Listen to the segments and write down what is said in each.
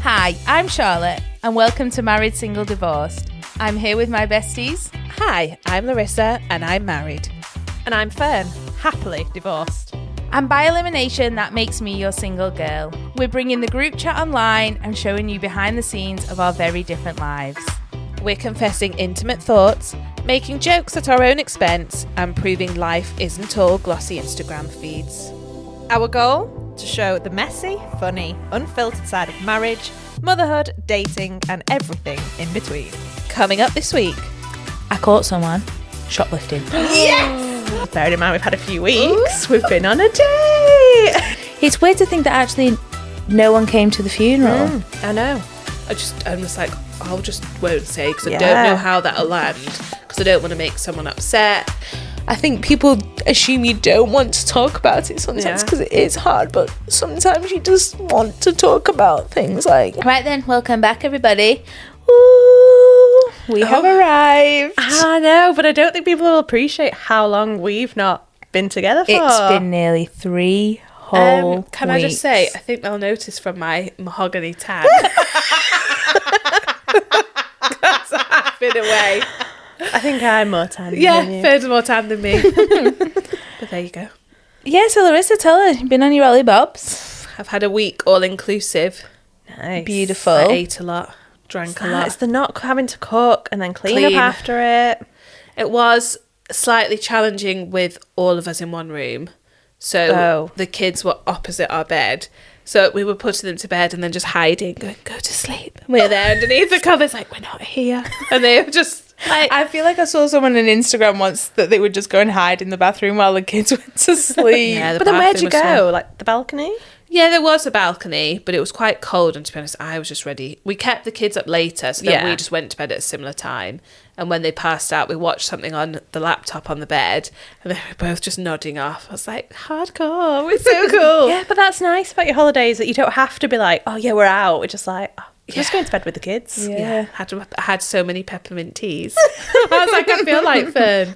Hi, I'm Charlotte, and welcome to Married, Single, Divorced. I'm here with my besties. Hi, I'm Larissa, and I'm married. And I'm Fern, happily divorced. And by elimination, that makes me your single girl. We're bringing the group chat online and showing you behind the scenes of our very different lives. We're confessing intimate thoughts, making jokes at our own expense, and proving life isn't all glossy Instagram feeds. Our goal? To show the messy, funny, unfiltered side of marriage, motherhood, dating, and everything in between. Coming up this week. I caught someone shoplifting. Yes! Bearing in mind we've had a few weeks, we've been on a date. It's weird to think that actually no one came to the funeral. I know. I'm just like, I'll just won't say because I don't know how that'll land because I don't want to make someone upset. I think people assume you don't want to talk about it sometimes because it is hard, but sometimes you just want to talk about things like... Right then, welcome back everybody. Ooh, we have arrived. I know, but I don't think people will appreciate how long we've not been together for. It's been nearly 3 whole Can weeks. I just say, I think they'll notice from my mahogany tan. Because I've been away. I think I'm more tan than you. Fern's more tan than me. But there you go. Yeah, so Larissa, tell her, you've been on your Ollie Bobs. I've had a week all inclusive. Nice. Beautiful. I ate a lot, drank a lot. It's the not having to cook and then clean up after it. It was slightly challenging with all of us in one room. So the kids were opposite our bed. So we were putting them to bed and then just hiding, going, go to sleep. And we're there underneath the covers, like, we're not here. And they were just like... I feel like I saw someone on Instagram once that they would just go and hide in the bathroom while the kids went to sleep. But then where'd you go? Like the balcony? Yeah, there was a balcony, but it was quite cold. And to be honest, I was just ready. We kept the kids up later, so then we just went to bed at a similar time. And when they passed out, we watched something on the laptop on the bed, and they were both just nodding off. I was like, hardcore, we're so cool. Yeah, but that's nice about your holidays, that you don't have to be like, oh yeah, we're out. We're just like, just going to bed with the kids. Yeah. I had so many peppermint teas. I was like, I feel like Fern.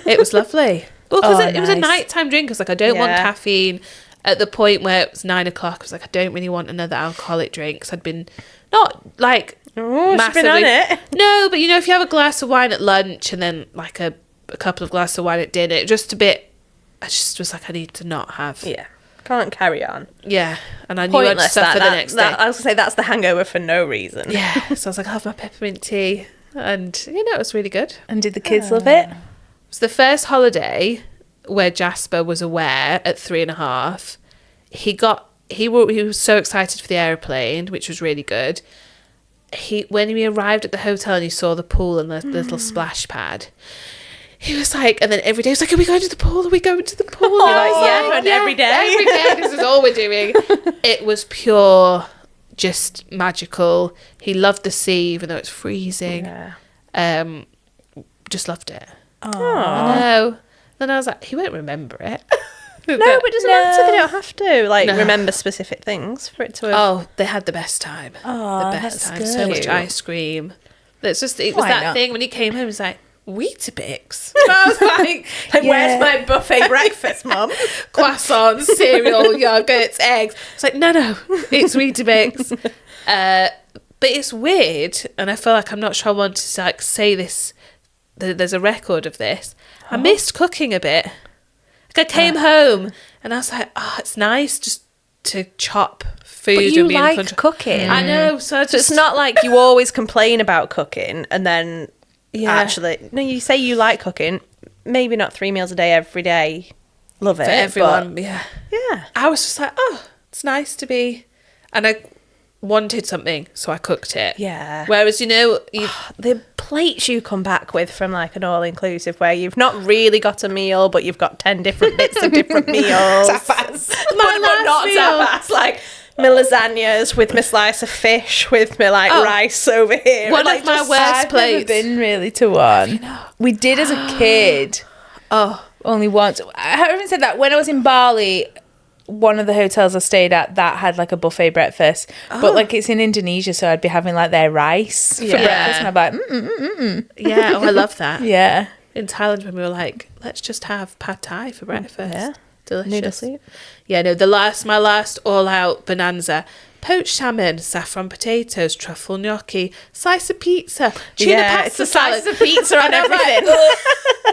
It was lovely. Well, because it was a nighttime drink. I was like, I don't want caffeine. At the point where it was 9 o'clock, I was like, I don't really want another alcoholic drink. Because I'd been not like massively been on it. No, but you know, if you have a glass of wine at lunch and then like a couple of glasses of wine at dinner, just a bit. I just was like, I need to not have. Yeah, can't carry on. Yeah, and I knew I'd suffer the next day. I was gonna say that's the hangover for no reason. Yeah, so I was like, I'll have my peppermint tea, and you know, it was really good. And did the kids love it? It was the first holiday where Jasper was aware at 3.5. He was so excited for the aeroplane, which was really good. When we arrived at the hotel and he saw the pool and the little splash pad, he was like, and then every day he was like, are we going to the pool? Are we going to the pool? You're like, and every day. Every day, this is all we're doing. It was pure, just magical. He loved the sea, even though it's freezing. Yeah. Just loved it. Aww. I know. Then I was like, he won't remember it. No, but it doesn't matter. They don't have to remember specific things for it to have... Oh, they had the best time. Oh, the best time. Good. So much ice cream. It was that thing when he came home, he was like, Weetabix. I was like, where's my buffet breakfast, Mum? Croissants, cereal, yogurts, eggs. It's like, no, it's Weetabix. But it's weird, and I feel like I'm not sure I want to like say this. There's a record of this. I missed cooking a bit. Like I came home and I was like, it's nice just to chop food. But you and be in like control. cooking. I know. So it's not like you always complain about cooking and then actually... No, you say you like cooking. Maybe not 3 meals a day every day. Love it. For everyone, Yeah. I was just like, it's nice to be... And I wanted something, so I cooked it. Yeah. Whereas, the plates you come back with from like an all-inclusive where you've not really got a meal, but you've got 10 different bits of different meals. Tapas. But not tapas. Like my lasagnas with my slice of fish with my rice over here. One of my worst plates. I've never been really to one. We did as a kid. Only once. I haven't said that. When I was in Bali, one of the hotels I stayed at that had like a buffet breakfast, but like it's in Indonesia, so I'd be having like their rice for breakfast, and I'm like, Yeah, I love that. Yeah. In Thailand, when we were like, let's just have pad thai for breakfast. Yeah. Delicious. Noodle soup. Yeah, no, my last all out bonanza. poached salmon, saffron potatoes, truffle gnocchi, slice of pizza, tuna pasta it's a salad. slice of pizza and everything.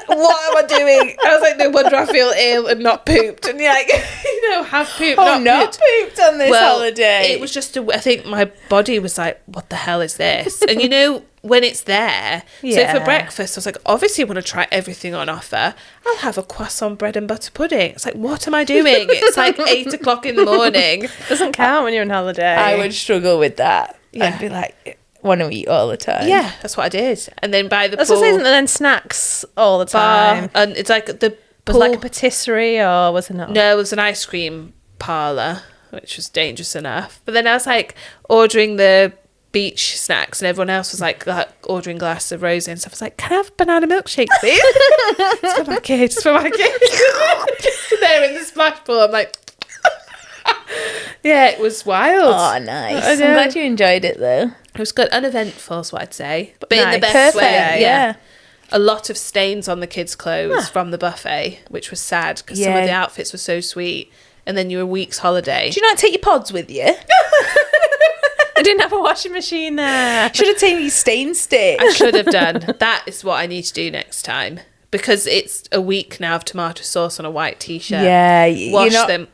What am I doing? I was like, no wonder I feel ill and not pooped. And you're like, have pooped, not pooped on this holiday. It was just, I think my body was like, what the hell is this? And when it's there. So for breakfast, I was like, obviously I want to try everything on offer. I'll have a croissant bread and butter pudding. It's like, what am I doing? It's like 8 o'clock in the morning. Doesn't count when you're on holiday. I would struggle with that. Yeah. I'd be like, want to eat all the time. Yeah, that's what I did. And then by the That's pool what isn't there then snacks all the time? bar, and it's like the Was it like a patisserie or was it not? No, it was an ice cream parlour, which was dangerous enough. But then I was like ordering the beach snacks, and everyone else was like ordering glasses of rosé and stuff. I was like, can I have a banana milkshake, please? It's for my kids. It's for my kids. They're in the splash pool. I'm like, yeah, it was wild. Oh, nice. I'm glad you enjoyed it, though. It was good, uneventful is what I'd say, but in the best Perfect. way. Yeah. A lot of stains on the kids' clothes from the buffet, which was sad because some of the outfits were so sweet. And then you were a week's holiday. Do you not take your pods with you? I didn't have a washing machine there. Should have taken your stain stick. I should have done. That is what I need to do next time. Because it's a week now of tomato sauce on a white t-shirt. Yeah. Wash them.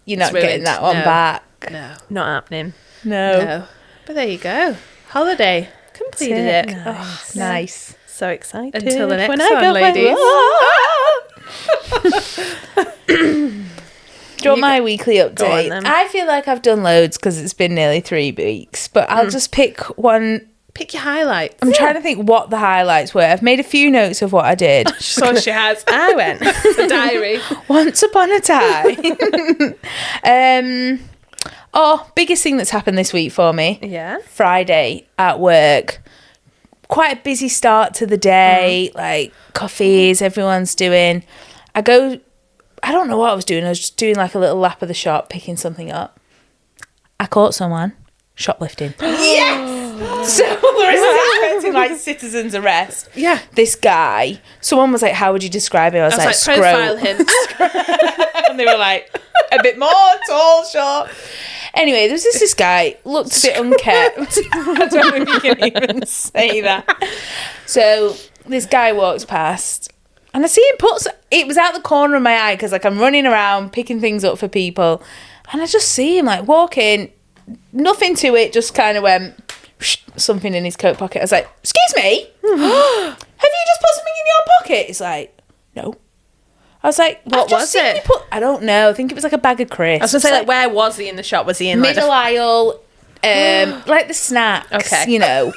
You're not It's getting ruined. that one No. back. No. Not happening. No. But there you go. Holiday. Completed it. Nice. Nice. So excited. Until the next when I one, go ladies. Do you want my weekly Go on, update? then. I feel like I've done loads because it's been nearly 3 weeks, but I'll just pick one. Pick your highlights. I'm trying to think what the highlights were. I've made a few notes of what I did. So she has. I went. It's a diary. Once upon a time. Biggest thing that's happened this week for me. Yeah. Friday at work. Quite a busy start to the day. Like coffees, everyone's doing. I don't know what I was doing. I was just doing like a little lap of the shop, picking something up. I caught someone shoplifting. Yes! So Larissa's expecting like citizen's arrest. Yeah. This guy, someone was like, how would you describe him? I was like, profile him. and they were like, a bit more tall, short. Anyway, there was this guy, looked a bit unkept. I don't know if you can even say that. So this guy walks past and I see him it was out the corner of my eye because like I'm running around picking things up for people and I just see him like walking, nothing to it, just kind of went something in his coat pocket. I was like, excuse me, have you just put something in your pocket? He's like, no. I was like, What was it? I don't know. I think it was like a bag of crisps. I was going to say, like, where was he in the shop? Was he in like middle aisle, like the snacks, Okay. you know.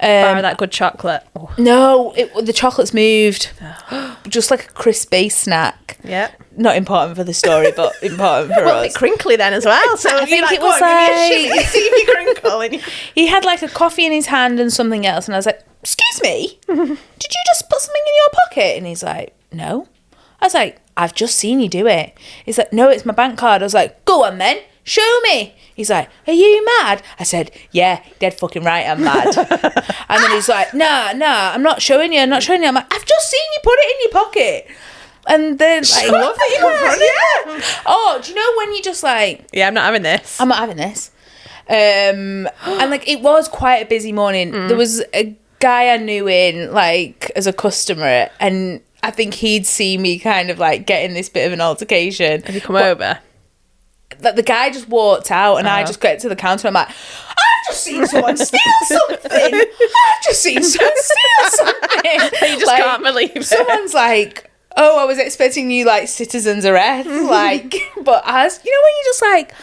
bar of that good chocolate? Oh. No, the chocolate's moved. Just like a crisp-based snack. Yeah. Not important for the story, but important for Well, a us. bit crinkly then as well. So I think it was give me a like- shit, see if you crinkle. And He had like a coffee in his hand and something else, and I was like, excuse me, did you just put something in your pocket? And he's like, no. I was like, I've just seen you do it. He's like, no, it's my bank card. I was like, go on then, show me. He's like, are you mad? I said, yeah, dead fucking right, I'm mad. And then he's like, nah, I'm not showing you. I'm like, I've just seen you put it in your pocket. And then like, love that you confronted yeah. Oh, do you know when you just like, yeah, I'm not having this. I'm not having this. And like it was quite a busy morning. There was a guy I knew in like as a customer, and I think he'd see me kind of like getting this bit of an altercation. Have you come over? Like the guy just walked out, and I just get to the counter. And I'm like, I've just seen someone steal something. I've just seen someone steal something. You just Like, can't believe it. Someone's like, oh, I was expecting you like citizen's arrest, like, but as you know when you just like,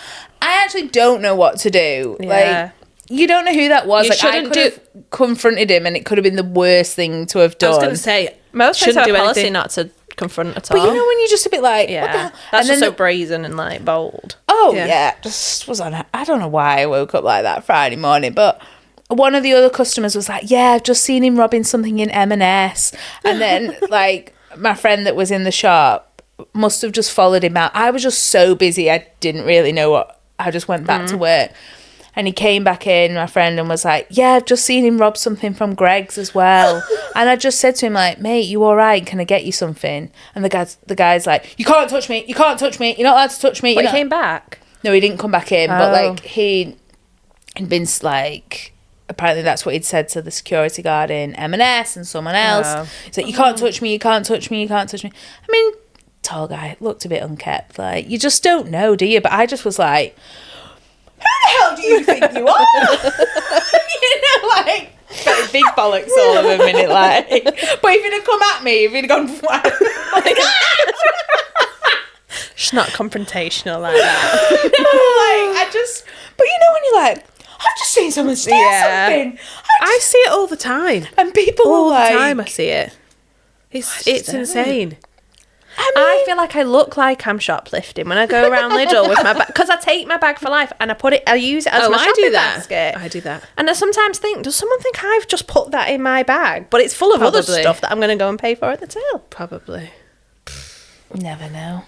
I actually don't know what to do. Yeah. Like, you don't know who that was. You like, I shouldn't could have confronted him, and it could have been the worst thing to have I done. was going to say, Most places shouldn't have do a policy anything. not to confront at but all. you know when you're just a bit like, what the yeah, hell? that's And just so then brazen and like bold. oh Yeah. yeah, just was on. I don't know why I woke up like that Friday morning, but one of the other customers was like, yeah, I've just seen him robbing something in M&S, and then like my friend that was in the shop must have just followed him out. I was just so busy, I didn't really know what. I just went back to work. And he came back in, my friend, and was like, yeah, I've just seen him rob something from Greg's as well. And I just said to him, like, mate, you all right? Can I get you something? And the guy's like, you can't touch me. You're not allowed to touch me. But he came back. No, he didn't come back in. But, Oh. like, he he'd been like, apparently that's what he'd said to the security guard in M&S and someone else. Oh. He's like, you can't touch me, you can't touch me, you can't touch me. I mean, tall guy, looked a bit unkept. Like, you just don't know, do you? But I just was like, who the hell do you think you are? You know, like, got big bollocks all of a minute, like. But if he'd have come at me, if he'd have gone, like, She's not confrontational like that. like, I just, but you know when you're like, I've just seen someone steal something. I see it all the time. And people All are like, the time I see it. It's insane. I feel like I look like I'm shoplifting when I go around Lidl with my bag, because I take my bag for life and I use it as my shopping basket. I do that. And I sometimes think, does someone think I've just put that in my bag? But it's full of other Probably. stuff that I'm going to go and pay for at the till. Probably. never know.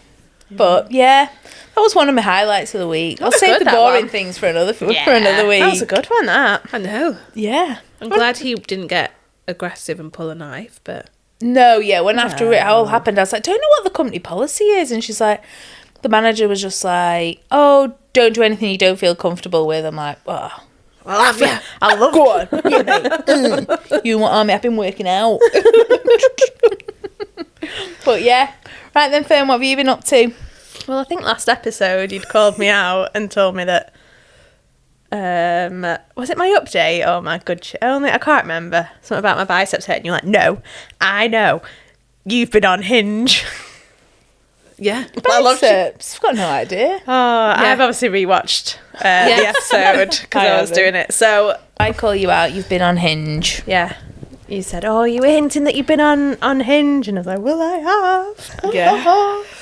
But yeah, that was one of my highlights of the week. I'll was save good, the that boring one. things for another week. That was a good one, that. I know. Yeah. I'm glad he didn't get aggressive and pull a knife, but... No, yeah, when after it all happened, I was like, don't know what the company policy is. And she's like, the manager was just like, oh, don't do anything you don't feel comfortable with. I'm like, oh, Well, I love go on. You know, you want me? I've been working out. But yeah. Right then, Fern, what have you been up to? Well, I think last episode you'd called me out and told me that, was it my update or my good shit? I can't remember. Something about my biceps hurt. And you're like, no, I know. You've been on Hinge. Yeah. Biceps. I've got no idea. Oh, I've obviously rewatched the episode because I was doing it. So, I call you out. You've been on Hinge. yeah. You said, oh, you were hinting that you've been on Hinge. And I was like, well, I have. Yeah.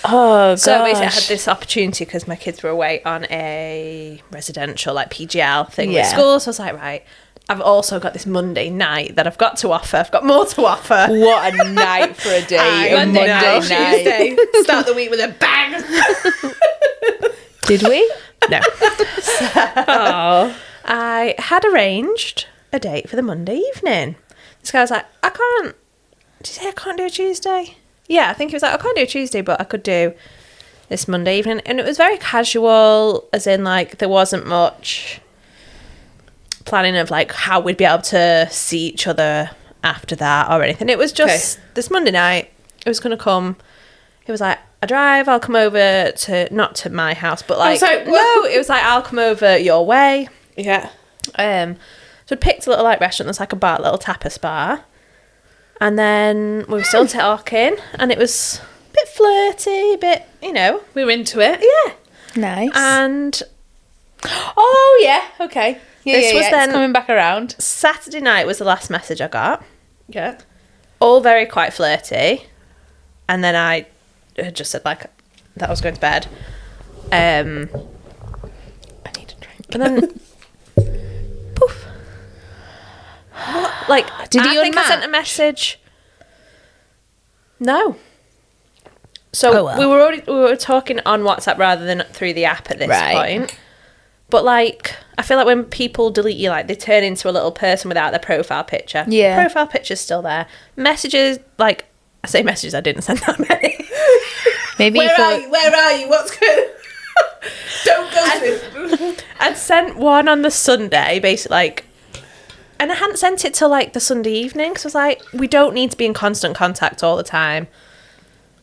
Oh, gosh. So basically I had this opportunity because my kids were away on a residential, like PGL thing with school. So I was like, right, I've also got this Monday night that I've got to offer. I've got more to offer. What a night for a day. A Monday night. Tuesday. Start the week with a bang. Did we? No. So I had arranged a date for the Monday evening. This guy was like, I can't. Did he say I can't do a Tuesday? Yeah, I think he was like, I can't do a Tuesday, but I could do this Monday evening. And it was very casual, as in, like, there wasn't much planning of, like, how we'd be able to see each other after that or anything. It was just this Monday night. It was going to come. He was like, I drive, I'll come over to, not to my house, but like, no, it was like, I'll come over your way. Yeah. So we picked a little like restaurant that's like a bar, little tapas bar. And then we were still talking and it was a bit flirty, a bit, you know. We were into it. Yeah. Nice. And oh, yeah. Okay. Yeah, This was then- it's coming back around. Saturday night was the last message I got. Yeah. All very quite flirty. And then I had just said like that I was going to bed. I need a drink. And then poof. What? Like, Did he I think I sent a unmatch? message. No. So Oh, well. we were talking on WhatsApp rather than through the app at this point. But like, I feel like when people delete you, like they turn into a little person without their profile picture. Yeah. Profile picture's still there. Messages, like I say messages, I didn't send that many. Maybe Where are you? What's going Don't go to I'd sent one on the Sunday, basically, like, and I hadn't sent it till like the Sunday evening because I was like, we don't need to be in constant contact all the time.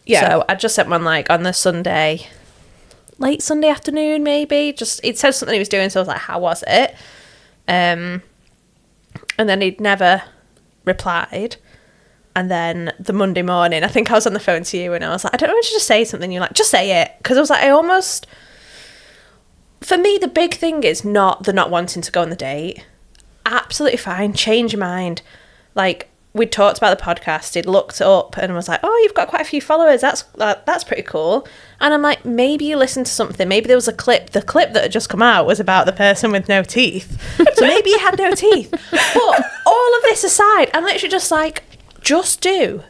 Yeah. So I just sent one like on the Sunday, late Sunday afternoon, maybe. Just it said something he was doing, so I was like, how was it? And then he'd never replied. And then the Monday morning, I think I was on the phone to you and I was like, I don't know if I should just say something. You're like, just say it. Because I was like, for me, the big thing is not wanting to go on the date. Absolutely fine. Change your mind. Like, we'd talked about the podcast. He'd looked up and was like, oh, you've got quite a few followers. That's pretty cool. And I'm like, maybe you listened to something. Maybe there was a clip. The clip that had just come out was about the person with no teeth. So maybe he had no teeth. But all of this aside, I'm literally just like, just do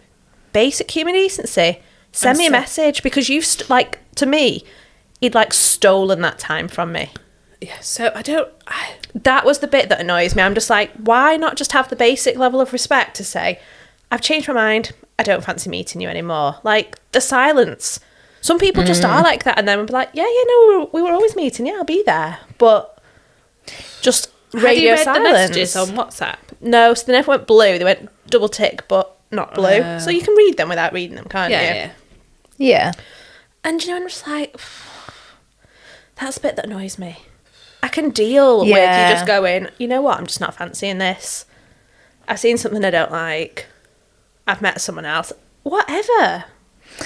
basic human decency. Send me a message because you've, to me, he'd like stolen that time from me. Yeah, so That was the bit that annoys me. I'm just like, why not just have the basic level of respect to say, I've changed my mind. I don't fancy meeting you anymore. Like, the silence. Some people just are like that and then we'll be like, no, we were always meeting. Yeah, I'll be there. But just radio Had you read silence. the messages on WhatsApp? No, so they never went blue. They went double tick, but not blue. So you can read them without reading them, can't you? Yeah. Yeah. And you know, I'm just like, that's the bit that annoys me. I can deal with you Yeah. just going, you know what, I'm just not fancying this. I've seen something I don't like. I've met someone else. Whatever.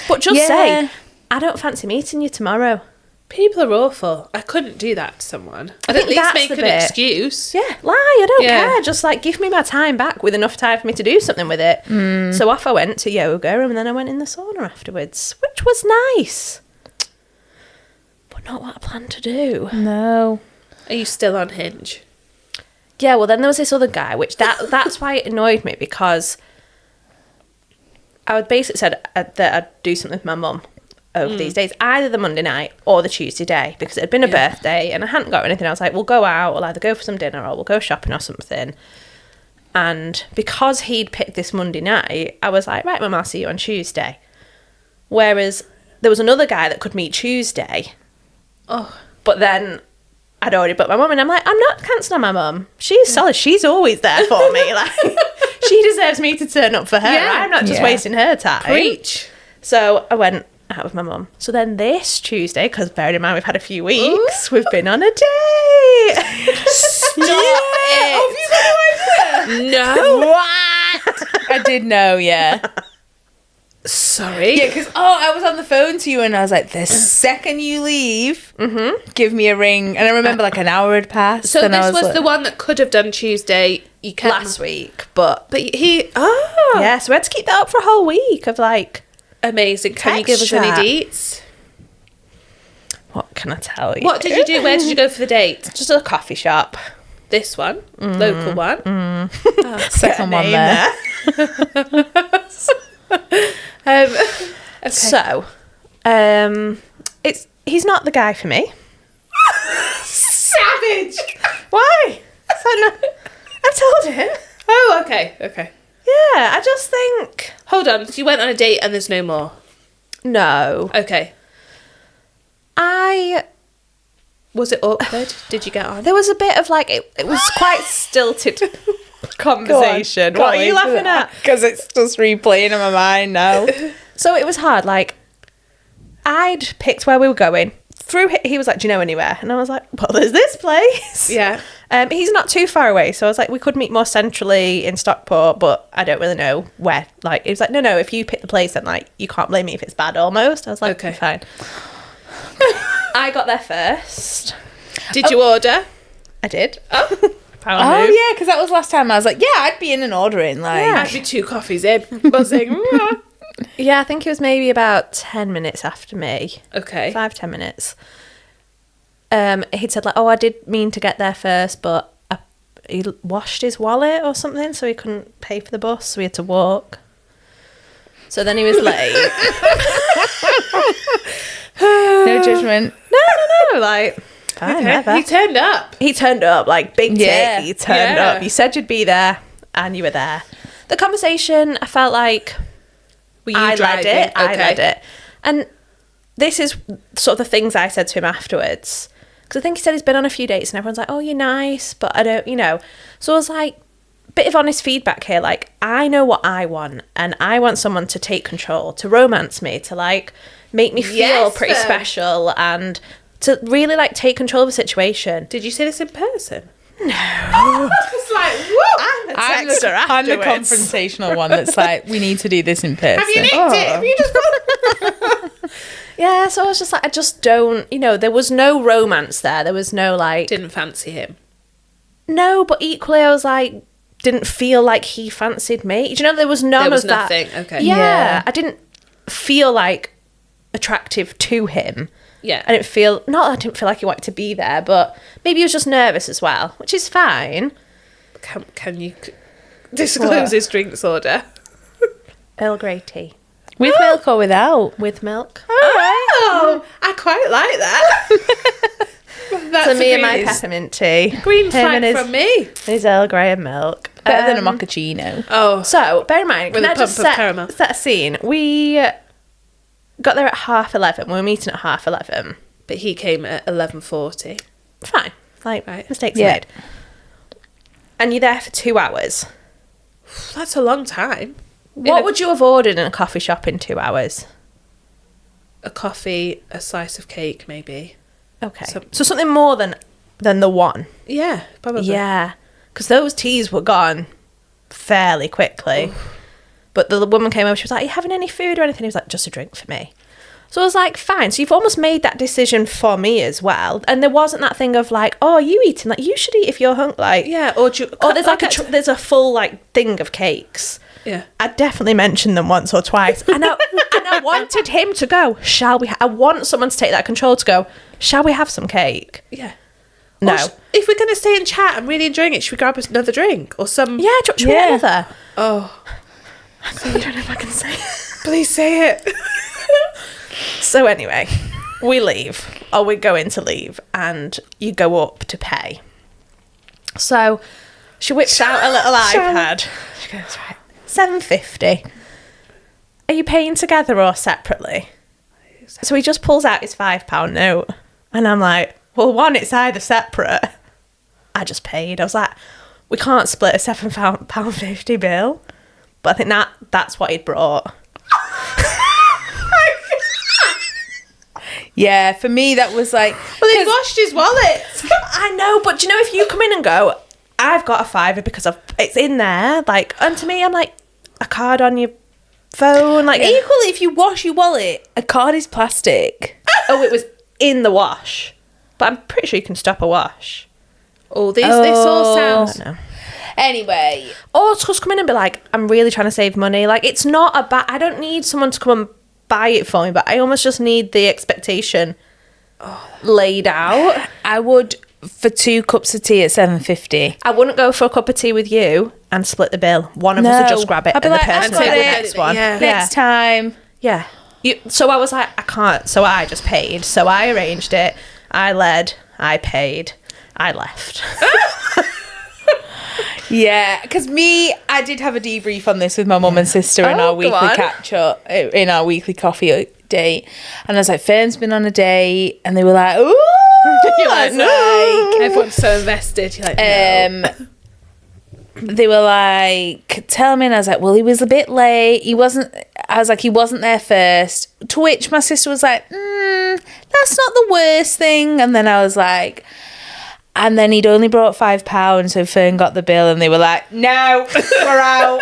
But just Yeah. say, I don't fancy meeting you tomorrow. People are awful. I couldn't do that to someone. I'd think at least that's make the an bit. excuse. Yeah, lie, I don't Yeah. care. Just like give me my time back with enough time for me to do something with it. So off I went to yoga and then I went in the sauna afterwards, which was nice. But not what I planned to do. No. Are you still on Hinge? Yeah, well then there was this other guy, which that's why it annoyed me, because I would basically said that I'd do something with my mum over these days, either the Monday night or the Tuesday day, because it had been a birthday and I hadn't got anything. I was like, we'll go out, we'll either go for some dinner or we'll go shopping or something. And because he'd picked this Monday night, I was like, right, Mum, I'll see you on Tuesday. Whereas there was another guy that could meet Tuesday. Oh. But then I'd already booked my mum, and I'm like, I'm not cancelling my mum. She's solid. She's always there for me. Like, she deserves me to turn up for her. Yeah. I'm not just Yeah. wasting her time. Preach. So I went out with my mum. So then this Tuesday, because bearing in mind we've had a few weeks, we've been on a date. Stop it. No. What? I did know, yeah. Sorry. Yeah, because, I was on the phone to you and I was like, the second you leave, give me a ring. And I remember like an hour had passed. So and I this was like, the one that could have done Tuesday. You kept Last week, but But he... Oh. yeah, so we had to keep that up for a whole week of like, Amazing. Can you give us Text any chat. deets? what can I tell you? What did you do? Where did you go for the date? Just a coffee shop. This one. Local one. second one Name there. Okay. So, he's not the guy for me. Savage. Why? I've told him. Oh, okay. Okay. Yeah, I just think Hold on. So you went on a date and there's no more. no. Okay. Was it awkward? Did you get on? There was a bit of like it was quite stilted conversation. What are you laughing at? Because it's just replaying in my mind now. So it was hard. Like I'd picked where we were going. He was like, "Do you know anywhere?" And I was like, "Well, there's this place." Yeah. He's not too far away, so I was like, we could meet more centrally in Stockport, but I don't really know where. Like, he was like, no, if you pick the place, then like you can't blame me if it's bad. Almost, I was like, Okay. fine. I got there first. Did you order? I did. Oh. Oh, yeah, because that was last time. I was like, yeah, I'd be in and ordering. Like, Yeah. I'd be 2 coffees in. Buzzing. Yeah, I think it was maybe about 10 minutes after me. Okay. 5-10 minutes. He'd said like, I did mean to get there first, but he washed his wallet or something, so he couldn't pay for the bus, so we had to walk. So then he was late. no judgment. No, like, fine, Okay. whatever. He turned up. He turned up, like, big tick. Yeah. He turned Yeah. up. You said you'd be there, and you were there. The conversation, I felt like Were you I driving? led it. I Okay. led it. And this is sort of the things I said to him afterwards. Because I think he said he's been on a few dates, and everyone's like, oh, you're nice, but I don't, So I was like, bit of honest feedback here. Like, I know what I want, and I want someone to take control, to romance me, to, like, make me feel Yes, pretty Fern. special, and to really, like, take control of the situation. Did you say this in person? No. It's like, whoa. I'm the confrontational one that's like, we need to do this in person. Have you nicked it? Have you just Yeah, so I was just like, I just don't, there was no romance there. There was no, like... Didn't fancy him. No, but equally I was like, didn't feel like he fancied me. Do you know, there was none There was of that. nothing, okay. Yeah, Yeah. I didn't feel like attractive to him. Yeah. I didn't feel like he wanted to be there, but maybe he was just nervous as well, which is fine. Can you disclose his drinks order? Earl Grey tea. With milk or without? With milk. Oh, I quite like that. That's So me and my green- peppermint tea. green Him flag and his- from me. His Earl Grey and milk. Better than a mochaccino. Oh, So, bear in mind, With can a I just pump of set, caramel. set a scene? We got there at 11:30. We were meeting at 11:30. but he came at 11:40. Fine. Like, Right. mistakes Yeah. made. and you're there for 2 hours. That's a long time. What would you have ordered in a coffee shop in 2 hours? A coffee, a slice of cake, maybe. Okay. So something more than the one. Yeah, probably. Yeah. Because those teas were gone fairly quickly. Oof. But the woman came over, she was like, are you having any food or anything? He was like, just a drink for me. So I was like, fine. So you've almost made that decision for me as well. And there wasn't that thing of like, oh, are you eating? Like, you should eat if you're hungry. Like, yeah. Or there's like there's a full like thing of cakes. Yeah. I definitely mentioned them once or twice. And I wanted him to go, shall we? I want someone to take that control to go, shall we have some cake? Yeah. No. If we're going to stay and chat, I'm really enjoying it. Should we grab another drink or some? Yeah, should we have another? Oh. I don't know if I can say it. Please say it. So anyway, we leave, or we're going to leave, and you go up to pay. So she whips out a little iPad. She goes, right, $7.50. Are you paying together or separately? So he just pulls out his £5 note, and I'm like, well, one, it's either separate. I just paid. I was like, we can't split a £7.50 bill. But I think that's what he'd brought. Yeah, for me that was like, well, he washed his wallet. I know, but do you know, if you come in and go, I've got a £5 because it's in there, like, and to me, I'm like, a card on your phone, like, equally, if you wash your wallet, a card is plastic. Oh, it was in the wash, but I'm pretty sure you can stop a wash. Oh, this all sounds. I don't know. Anyway, or just come in and be like, I'm really trying to save money. Like, it's not I don't need someone to come and buy it for me, but I almost just need the expectation laid out. I would, for 2 cups of tea at $7.50. I wouldn't go for a cup of tea with you and split the bill. One of us would just grab it I'd be and like, the person I've would got get the it. next one. Yeah. Next time. Yeah. So I was like, I can't. So I just paid. So I arranged it. I led. I paid. I left. Yeah, because I did have a debrief on this with my mum and sister in our weekly catch up, in our weekly coffee date, and I was like, Fern's been on a date, and they were like, ooh, you're like, no. Everyone's so invested. You're like, no. They were like, tell me, and I was like, well, he was a bit late. He wasn't there first. To which my sister was like, that's not the worst thing. And then I was like, and then he'd only brought £5, so Fern got the bill, and they were like, no, we're out.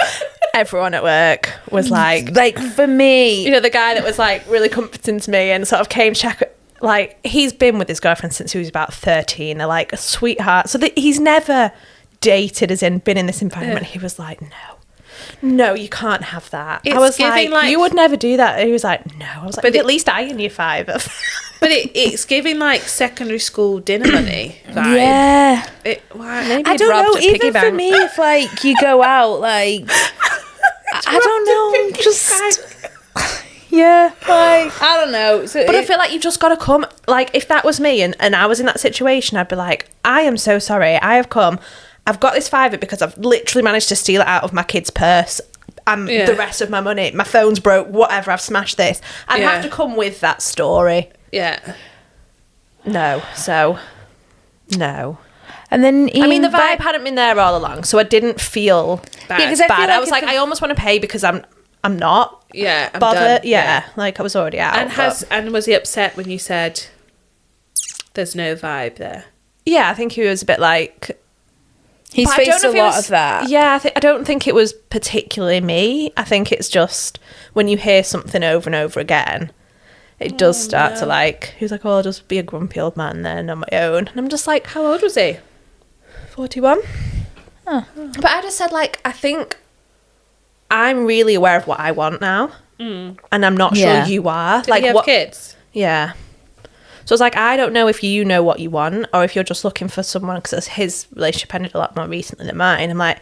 Everyone at work was like, for me, you know, the guy that was like really comforting to me and sort of came check, like, he's been with his girlfriend since he was about 13. They're like a sweetheart. So he's never dated, as in been in this environment. He was like, no, you can't have that. I was like, you would never do that. He was like, no. I was like, but at least I in your £5. But it's giving like secondary school dinner money vibe. Yeah. Maybe I don't know, even for me, if like you go out, like, I don't know, just, yeah, like, I don't know. So but I feel like you've just got to come, like, if that was me and I was in that situation, I'd be like, I am so sorry, I have come, I've got this £5 because I've literally managed to steal it out of my kid's purse and the rest of my money, my phone's broke, whatever, I've smashed this. I'd have to come with that story. Yeah. No. And then the vibe hadn't been there all along, so I didn't feel bad. Yeah, 'cause I feel like I was like, I almost want to pay because I'm not I'm bothered. done. Yeah, like I was already out. And was he upset when you said there's no vibe there? Yeah, I think he was a bit like, he's faced a lot of that. Yeah, I don't think it was particularly me. I think it's just when you hear something over and over again, it does start to like, he was like, I'll just be a grumpy old man then on my own. And I'm just like, how old was he? 41. Oh. But I just said, like, I think I'm really aware of what I want now. And I'm not sure you are. Did you have kids? Yeah. So I was like, I don't know if you know what you want or if you're just looking for someone, because his relationship ended a lot more recently than mine. I'm like,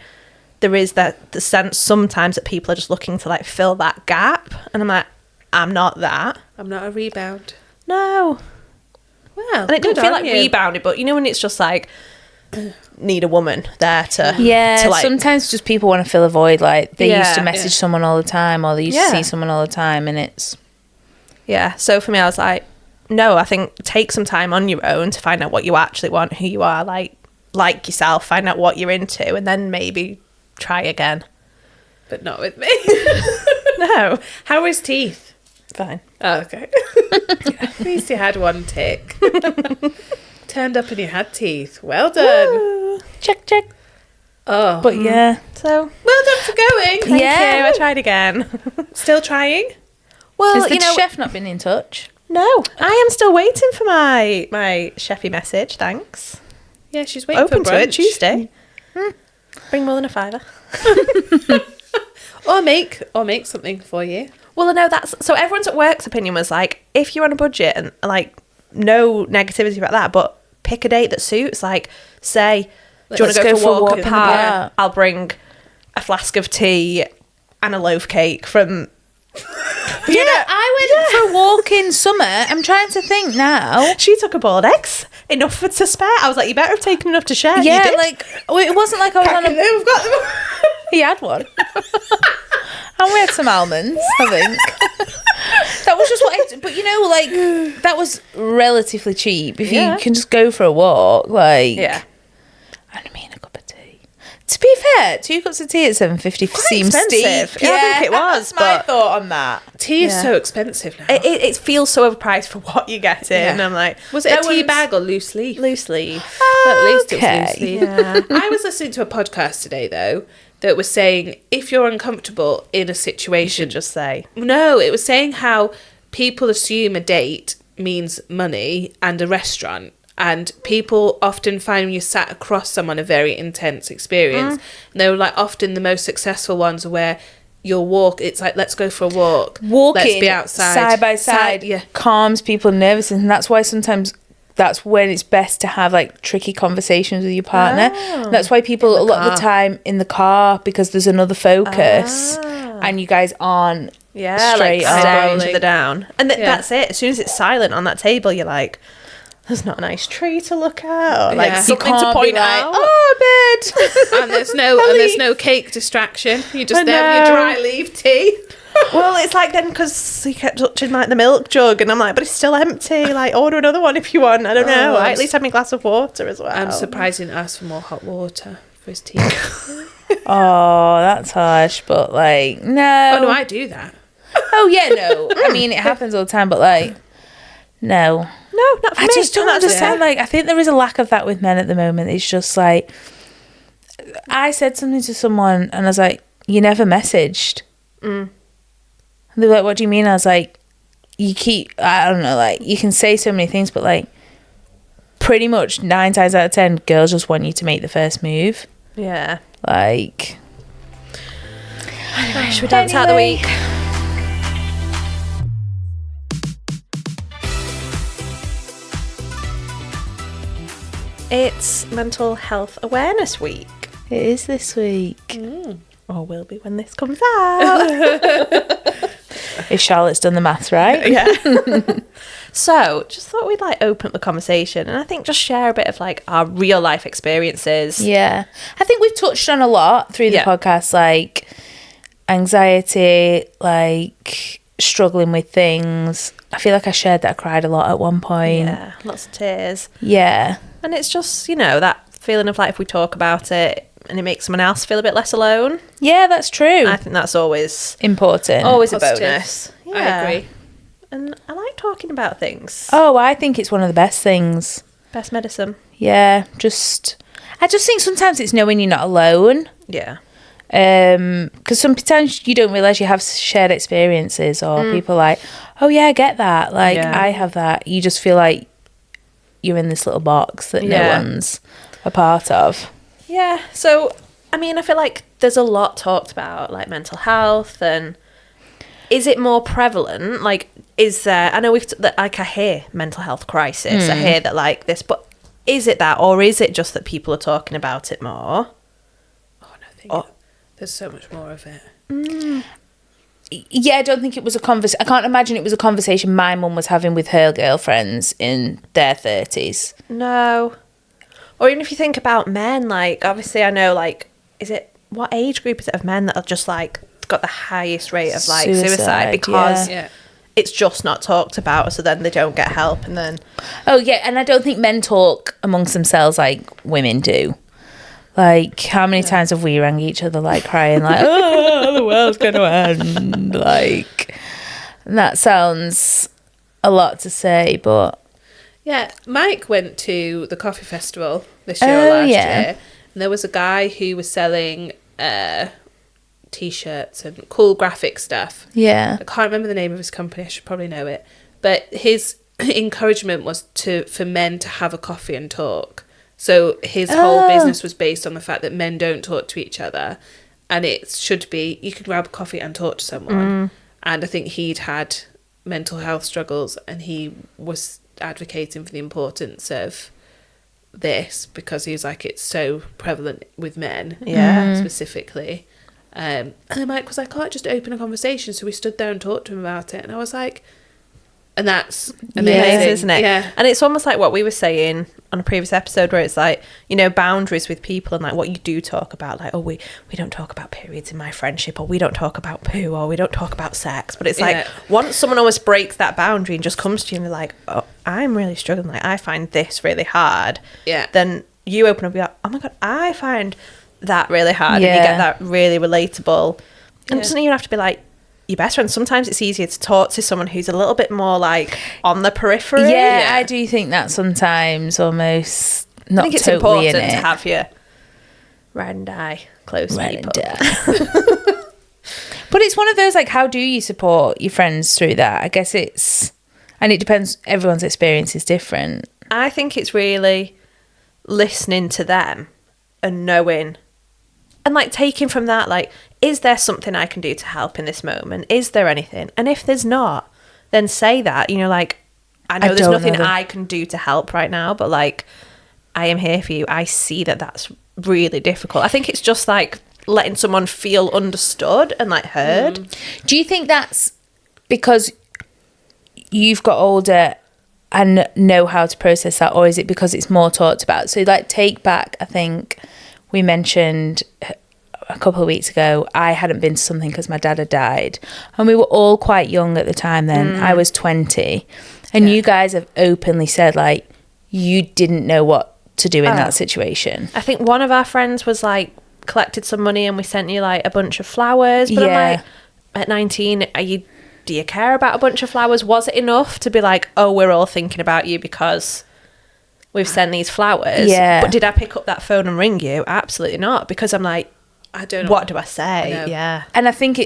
there is the sense sometimes that people are just looking to like fill that gap. And I'm like, I'm not that. I'm not a rebound. No. Well, and it didn't feel like rebounded, but you know when it's just like, need a woman there to... Yeah, to like, sometimes just people want to fill a void. Like, they used to message someone all the time, or they used to see someone all the time, and it's... Yeah, so for me, I was like, no, I think take some time on your own to find out what you actually want, who you are, like like yourself, find out what you're into, and then maybe try again. But not with me. No. How is teeth? Fine. Oh, okay. At least you had one tick. Turned up and you had teeth. Well done. Woo. Check. Oh. But yeah. So, Well done for going. thank Yeah. you. I tried again. Still trying? Well, Has the you know, chef not been in touch? no, I am still waiting for my chefy message. Thanks. Yeah, she's waiting Open for to it brunch. Tuesday. Bring more than a £5. Or make something for you. Well, I know that's so. Everyone's at work's opinion was like, if you're on a budget and like no negativity about that, but pick a date that suits. Like, say, do you want to go for a walk in the park? I'll bring a flask of tea and a loaf cake from. I went for a walk in summer. I'm trying to think now. She took a boiled eggs, enough to spare. I was like, you better have taken enough to share. You Yeah, did. like it wasn't like I was on a. We've got them. He had one, and we had some almonds. I think that was just what. But you know, like that was relatively cheap. If Yeah. you can just go for a walk, like yeah. and I mean a cup of tea. To be fair, 2 cups of tea at £7.50 seems expensive. steep. Yeah, I think it was, That's my but- thought on that. Tea is Yeah. so expensive now. It feels so overpriced for what you get in. Yeah. And I'm like, Was it no a tea one's- bag or loose leaf? Loose leaf. At least it Okay. was loose leaf. Yeah. I was listening to a podcast today, though, that was saying if you're uncomfortable in a situation, Just say. no, it was saying how people assume a date means money and a restaurant. And people often find when you sat across someone a very intense experience. And they were like often the most successful ones are where you'll walk, it's like, let's go for a walk. Walking Let's be outside. side by side Yeah. calms people nervous, and that's why sometimes that's when it's best to have like tricky conversations with your partner. Oh. That's why people a lot of car. the time in the car, because there's another focus and you guys aren't Yeah, straight like on. staring each other down. And Yeah. that's it. As soon as it's silent on that table, you're like, there's not a nice tree to look at. Or like Yeah. something You to can't be point like, out. oh, bed. And there's no cake distraction. You're just I there with your know. dry leaf tea. Well, it's like then because he kept touching like the milk jug, and I'm like, but it's still empty. Like, order another one if you want. I don't know. I'm At least have me a glass of water as well. I'm surprised he didn't ask for more hot water for his tea. Oh, that's harsh, but like, no. Oh no, I do that. Oh, yeah, no. I mean, it happens all the time, but like, no. No, not for I me. just don't That's understand. it. Like, I think there is a lack of that with men at the moment. It's just like, I said something to someone and I was like, you never messaged. And they were like, what do you mean? I was like, I don't know, like, you can say so many things, but like, pretty much 9 times out of 10, girls just want you to make the first move. Yeah. Like, Anyway, should we dance out the Anyway. week? It's Mental Health Awareness Week. it is this week. Or will be when this comes out. If Charlotte's done the maths right. Yeah. So, just thought we'd like open up the conversation, and I think just share a bit of like our real life experiences. Yeah. I think we've touched on a lot through the Yeah. podcast, like anxiety, like struggling with things. I feel like I shared that I cried a lot at one point. Yeah, lots of tears. Yeah. And it's just, you know, that feeling of like if we talk about it and it makes someone else feel a bit less alone. Yeah, that's true. I think that's always Important. always a Positive. bonus. I agree. And I like talking about things. Oh, I think it's one of the best things. Best medicine. Yeah. I just think sometimes it's knowing you're not alone. Yeah. Because sometimes you don't realise you have shared experiences, or people are like, oh yeah, I get that. Like, Yeah. I have that. You just feel like you're in this little box that no Yeah. one's a part of. Yeah. So, I mean, I feel like there's a lot talked about, like mental health, and is it more prevalent? Like, is there? I know like I hear mental health crisis. I hear that like this, but is it that, or is it just that people are talking about it more? Oh no, I think there's so much more of it. Yeah, I don't think it was a conversation. I can't imagine it was a conversation my mum was having with her girlfriends in their 30s. No. Or even if you think about men, like obviously I know, like, is it, what age group is it of men that are just like got the highest rate of like suicide? Because Yeah. it's just not talked about, so then they don't get help, and then... Oh, yeah, and I don't think men talk amongst themselves like women do. Like, how many times have we rang each other, like, crying, like, oh, the world's going to end, like... And that sounds a lot to say, but... Yeah, Mike went to the coffee festival this year or last year, and there was a guy who was selling T-shirts and cool graphic stuff. Yeah. I can't remember the name of his company. I should probably know it. But his encouragement was for men to have a coffee and talk. So his whole business was based on the fact that men don't talk to each other, and it should be you could grab a coffee and talk to someone. And I think he'd had mental health struggles, and he was advocating for the importance of this because he was like, it's so prevalent with men, specifically. And then Mike was like, oh, just open a conversation. So we stood there and talked to him about it, and I was like, and that's amazing, isn't it? Yeah. And it's almost like what we were saying on a previous episode, where it's like, you know, boundaries with people, and like what you do talk about, like, oh, we don't talk about periods in my friendship, or we don't talk about poo, or we don't talk about sex. But it's like, once someone almost breaks that boundary and just comes to you and they're like, oh, I'm really struggling, like, I find this really hard. Yeah. Then you open up and be like, oh my God, I find that really hard. Yeah. And you get that really relatable. And it doesn't even have to be like your best friend. Sometimes it's easier to talk to someone who's a little bit more like on the periphery. Yeah, I do think that sometimes almost not I think it's totally important in to it. have your ride and die close people. But it's one of those, like, how do you support your friends through that? I guess and it depends, everyone's experience is different. I think it's really listening to them and knowing, and like taking from that, like, is there something I can do to help in this moment? Is there anything? And if there's not, then say that, you know, like, I know there's nothing I can do to help right now, but like, I am here for you. I see that that's really difficult. I think it's just like letting someone feel understood and like heard. Do you think that's because you've got older and know how to process that, or is it because it's more talked about? So like, take back, I think we mentioned a couple of weeks ago, I hadn't been to something because my dad had died, and we were all quite young at the time then. I was 20, and you guys have openly said like you didn't know what to do in that situation. I think one of our friends was like collected some money and we sent you like a bunch of flowers, but I'm like, at 19, do you care about a bunch of flowers? Was it enough to be like, oh, we're all thinking about you because we've sent these flowers? But did I pick up that phone and ring you? Absolutely not, because I'm like, I don't know. What do I say? And I think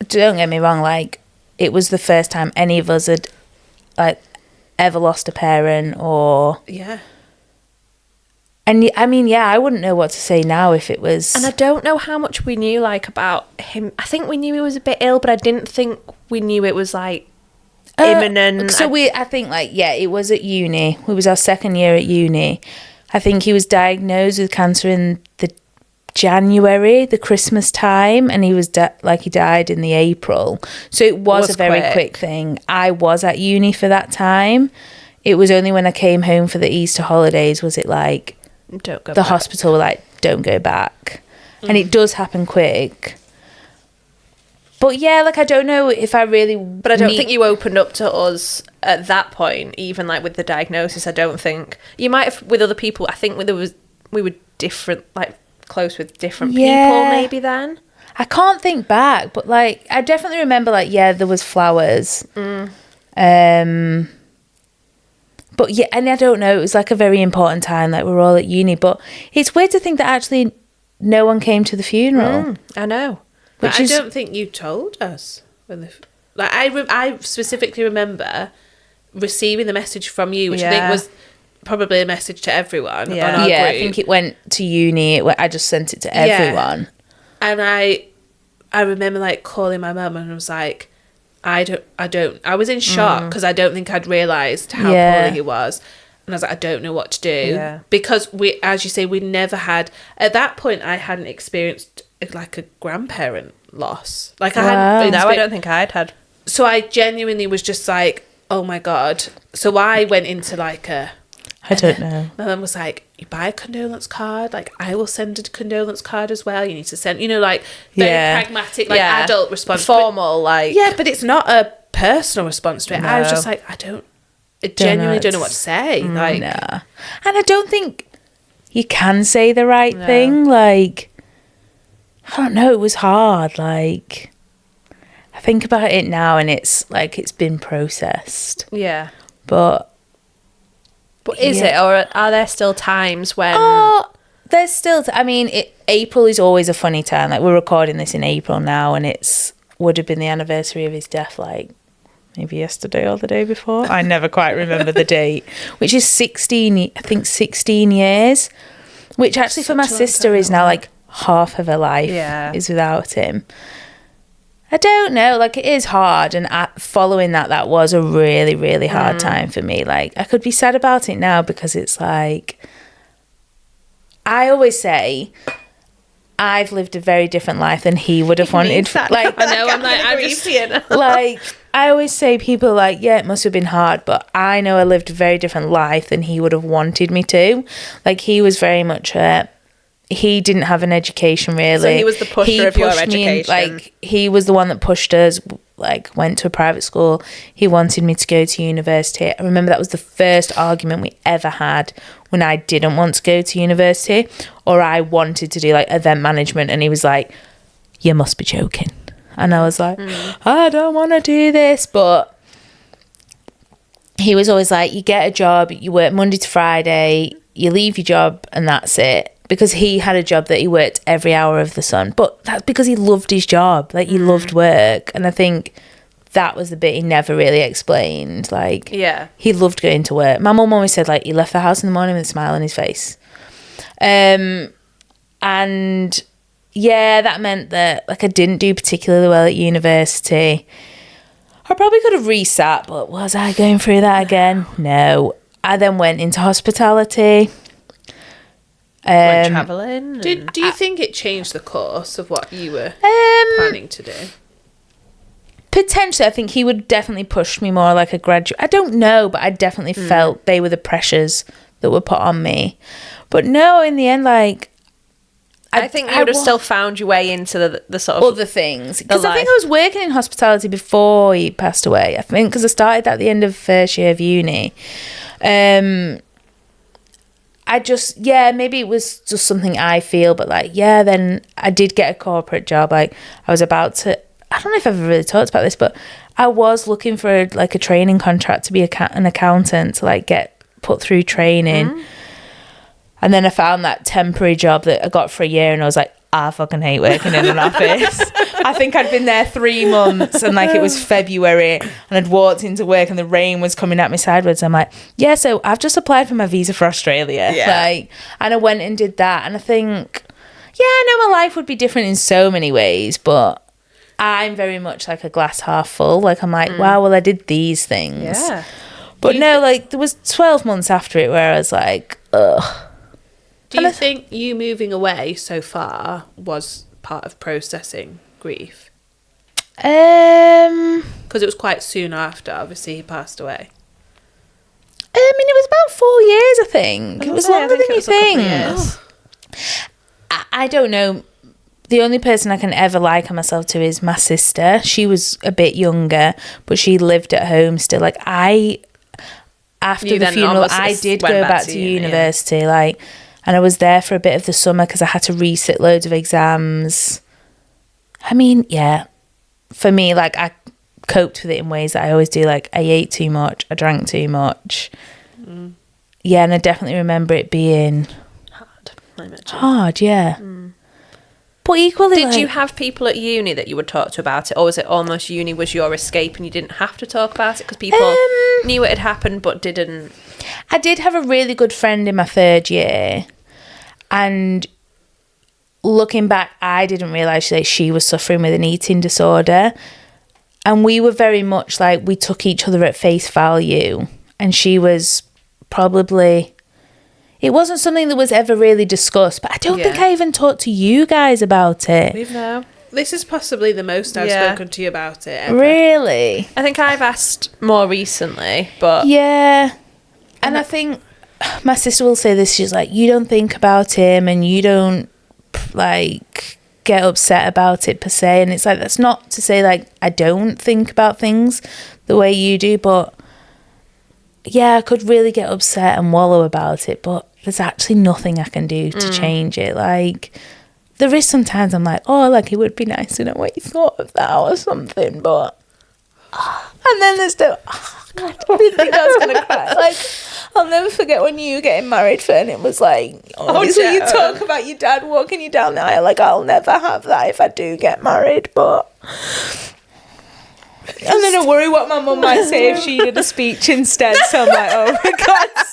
don't get me wrong, like, it was the first time any of us had like ever lost a parent, or and I mean, I wouldn't know what to say now if it was. And I don't know how much we knew like about him. I think we knew he was a bit ill, but I didn't think we knew it was like imminent. So I think like, it was at uni. It was our second year at uni. I think he was diagnosed with cancer in the January, the Christmas time, and he was he died in the April. So it was a very quick thing. I was at uni for that time. It was only when I came home for the Easter holidays was it like, don't go back. Hospital were like, don't go back. And it does happen quick. But like, I don't know if I really... But I don't think you opened up to us at that point, even like with the diagnosis. I don't think... You might have with other people. I think we were different, like close with different people maybe then. I can't think back, but like, I definitely remember like, there was flowers. But and I don't know, it was like a very important time, like we're all at uni, but it's weird to think that actually no one came to the funeral. I know. But I don't think you told us. I specifically remember receiving the message from you, which I think was probably a message to everyone on our group. I think it went to uni. I just sent it to everyone. And I remember like calling my mum and I was like, I was in shock because I don't think I'd realised how poorly he was. And I was like, I don't know what to do. Because we, as you say, we never had, at that point, I hadn't experienced like a grandparent loss. Like I hadn't. No, I don't think I'd had. So I genuinely was just like, oh my God. So I went into like I don't know. My mum was like, you buy a condolence card, like I will send a condolence card as well. You need to send, like very pragmatic, like adult response. Formal, like. Yeah, but it's not a personal response to it. I was just like, I genuinely don't know what to say. Like, no. And I don't think you can say the right thing. Like, I don't know, it was hard. Like, I think about it now and it's like it's been processed. Yeah. But is it, or are there still times when... Oh, there's still... April is always a funny time. Like, we're recording this in April now, and would have been the anniversary of his death, like, maybe yesterday or the day before. I never quite remember the date. Which is 16 years. Which actually for my sister is now, like, half of her life is without him. I don't know, like, it is hard, and following that was a really, really hard time for me. Like, I could be sad about it now because it's like, I always say, I've lived a very different life than he would have wanted. Like, I know, I'm just here. Like, I always say, people are like, yeah, it must have been hard, but I know I lived a very different life than he would have wanted me to. Like, he was very much he didn't have an education, really. So he was the pusher of your education. Like, he was the one that pushed us, like, went to a private school. He wanted me to go to university. I remember that was the first argument we ever had when I didn't want to go to university, or I wanted to do, like, event management, and he was like, you must be joking. And I was like, I don't want to do this. But he was always like, you get a job, you work Monday to Friday, you leave your job, and that's it. Because he had a job that he worked every hour of the sun. But that's because he loved his job. Like, he loved work. And I think that was the bit he never really explained. Like, he loved going to work. My mum always said, like, he left the house in the morning with a smile on his face. And, yeah, that meant that, like, I didn't do particularly well at university. I probably could have resat, but was I going through that again? No. I then went into hospitality. Went travelling. Do you think it changed the course of what you were planning to do? Potentially. I think he would definitely push me more like a graduate. I don't know, but I definitely felt they were the pressures that were put on me. But no, in the end, like, I think you would have still found your way into the sort of other things. Because I think I was working in hospitality before he passed away. I think because I started at the end of first year of uni. I just, maybe it was just something I feel, but like, then I did get a corporate job. Like, I was about to, I don't know if I've ever really talked about this, but I was looking for a training contract to be an accountant, to like get put through training. And then I found that temporary job that I got for a year, and I was like, I fucking hate working in an office. I think I'd been there 3 months, and like, it was February, and I'd walked into work and the rain was coming at me sideways. I'm like, so I've just applied for my visa for Australia. Like, and I went and did that, and I think, I know my life would be different in so many ways, but I'm very much like a glass half full. Like, I'm like, wow, well, I did these things. But no, like, there was 12 months after it where I was like, ugh. Do you think you moving away so far was part of processing grief? Because it was quite soon after, obviously, he passed away. It was about 4 years, I think. It was longer than you think. I don't know. The only person I can ever liken myself to is my sister. She was a bit younger, but she lived at home still. Like, after the funeral, I did go back to university, like... And I was there for a bit of the summer because I had to resit loads of exams. For me, like, I coped with it in ways that I always do. Like, I ate too much, I drank too much. And I definitely remember it being hard, But equally, did you have people at uni that you would talk to about it, or was it almost uni was your escape and you didn't have to talk about it because people knew it had happened but didn't? I did have a really good friend in my 3rd year, and looking back, I didn't realise that she was suffering with an eating disorder, and we were very much like, we took each other at face value, and she was probably... It wasn't something that was ever really discussed, but I don't think I even talked to you guys about it. No. This is possibly the most I've spoken to you about it ever. Really? I think I've asked more recently, but... Yeah. And I think my sister will say this, she's like, you don't think about him and you don't, like, get upset about it per se. And it's like, that's not to say like I don't think about things the way you do, but yeah, I could really get upset and wallow about it, but there's actually nothing I can do to change it. Like, there is sometimes I'm like, oh, like, it would be nice to know what you thought of that or something, but... and then there's God, I didn't think I was going to cry. Like, I'll never forget when you were getting married, Fern. It was like, obviously you talk about your dad walking you down the aisle. Like, I'll never have that if I do get married, but... and then I worry what my mum might say if she did a speech instead. So I'm like, oh, for God's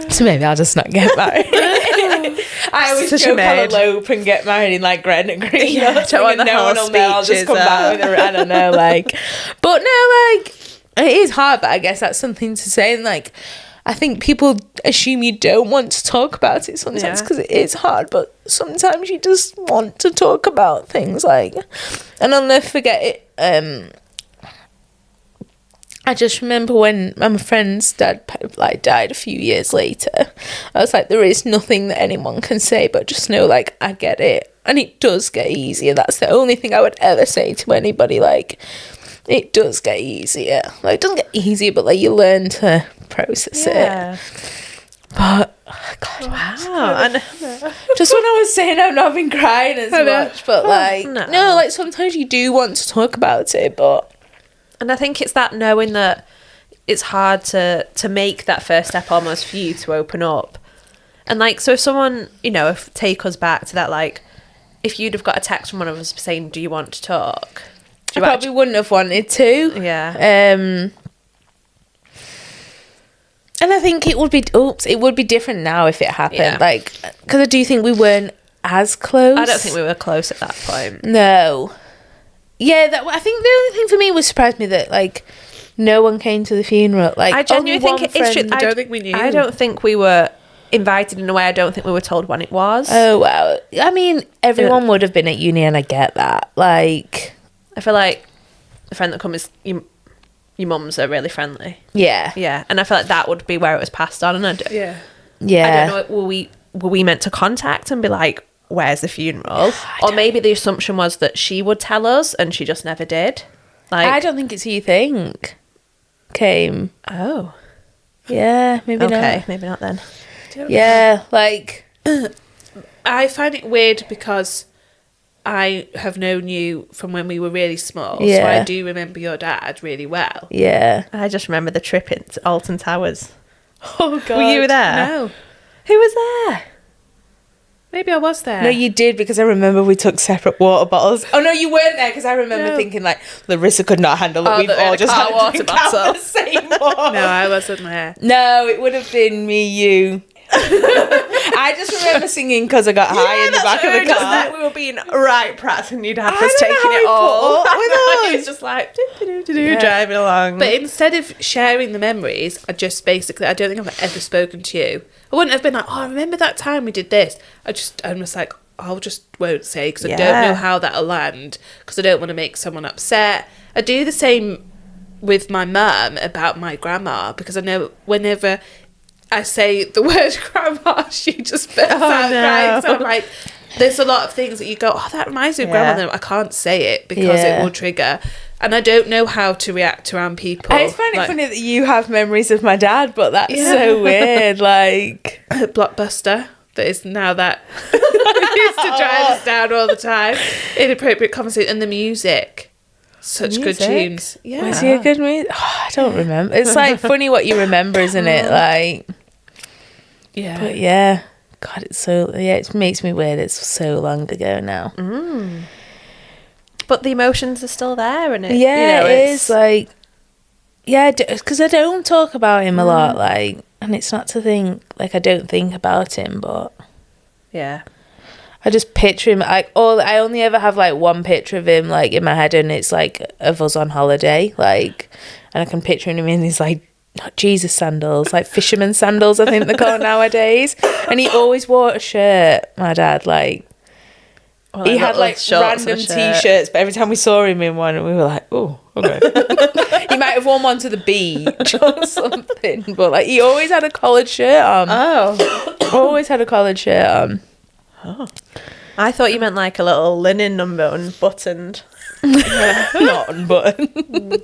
sake. So maybe I'll just not get married. I always joke I'll elope and get married in like Gretna Green. Yeah, no one will know. I'll just come back with I don't know, like. But no, like, it is hard, but I guess that's something to say. And like, I think people assume you don't want to talk about it sometimes because it is hard, but sometimes you just want to talk about things, like, and I'll never forget it. I just remember when my friend's dad like died a few years later. I was like, there is nothing that anyone can say, but just know, like, I get it, and it does get easier. That's the only thing I would ever say to anybody. Like, it does get easier. Like, it doesn't get easier, but like, you learn to process it. But God, wow. And just when I was saying I've not been crying as much, but like, no, like, sometimes you do want to talk about it, but... and I think it's that knowing that it's hard to make that first step almost for you to open up. And like, so if someone, you know, if take us back to that, like, if you'd have got a text from one of us saying, do you want to talk? I probably wouldn't have wanted to. Yeah. And I think it would be different now if it happened. Yeah. Like, because I do think we weren't as close. I don't think we were close at that point. No. Yeah, I think the only thing for me was surprised me that, like, no one came to the funeral. Like, I genuinely think it's true. I don't think we knew. I don't think we were invited in a way. I don't think we were told when it was. Oh, wow. I mean, everyone would have been at uni, and I get that. Like, I feel like the friend that comes, your mums are really friendly. Yeah. Yeah. And I feel like that would be where it was passed on. And Yeah. I don't know, were we meant to contact and be like, where's the funeral? Or maybe the assumption was that she would tell us and she just never did. Like, I don't think it's who you think came. Oh. Yeah, maybe not. Okay, maybe not then. Yeah, like... I find it weird because I have known you from when we were really small. So Yeah. I do remember your dad really well. Yeah. I just remember the trip into Alton Towers. Oh, God. Were you there? No. Who was there? Maybe I was there. No, you did, because I remember we took separate water bottles. Oh, no, you weren't there, because I remember thinking, like, Larissa could not handle it. We've all just had water to drink out bottle. the same water. No, I wasn't there. No, it would have been me, you. I just remember singing because I got high in the back of the car. We were being right prats and you'd have I us don't know taking how it he all. put up with us. It's just like driving along. But instead of sharing the memories, I don't think I've ever spoken to you. I wouldn't have been like, oh, I remember that time we did this. I'm just like, I just won't say because I don't know how that'll land because I don't want to make someone upset. I do the same with my mum about my grandma because I know whenever I say the word grandma, she just bursts out crying. So I'm like, there's a lot of things that you go, oh, that reminds me of grandma. And I can't say it because it will trigger. And I don't know how to react around people. I just find it funny that you have memories of my dad, but that's so weird. Like, Blockbuster, that is now that used to drive us down all the time. Inappropriate conversation and the music. Such good tunes. Yeah. Was he a good music? Oh, I don't remember. It's like funny what you remember, isn't it? Like, yeah. But yeah, God, it's so, it makes me weird. It's so long ago now. But the emotions are still there, and it, it is like, because I don't talk about him a lot, like, and it's not to think, like, I don't think about him, but I just picture him, like, I only ever have, like, one picture of him, like, in my head, and it's, like, of us on holiday, like, and I can picture him in his, like, not Jesus sandals, like, fisherman sandals, I think they're called nowadays, and he always wore a shirt, my dad, like, he had, like, random T-shirts, but every time we saw him in one, we were like, oh, okay. He might have worn one to the beach or something, but, like, he always had a collared shirt on. Oh. Always had a collared shirt on. Oh. I thought you meant like a little linen number unbuttoned. Not unbuttoned.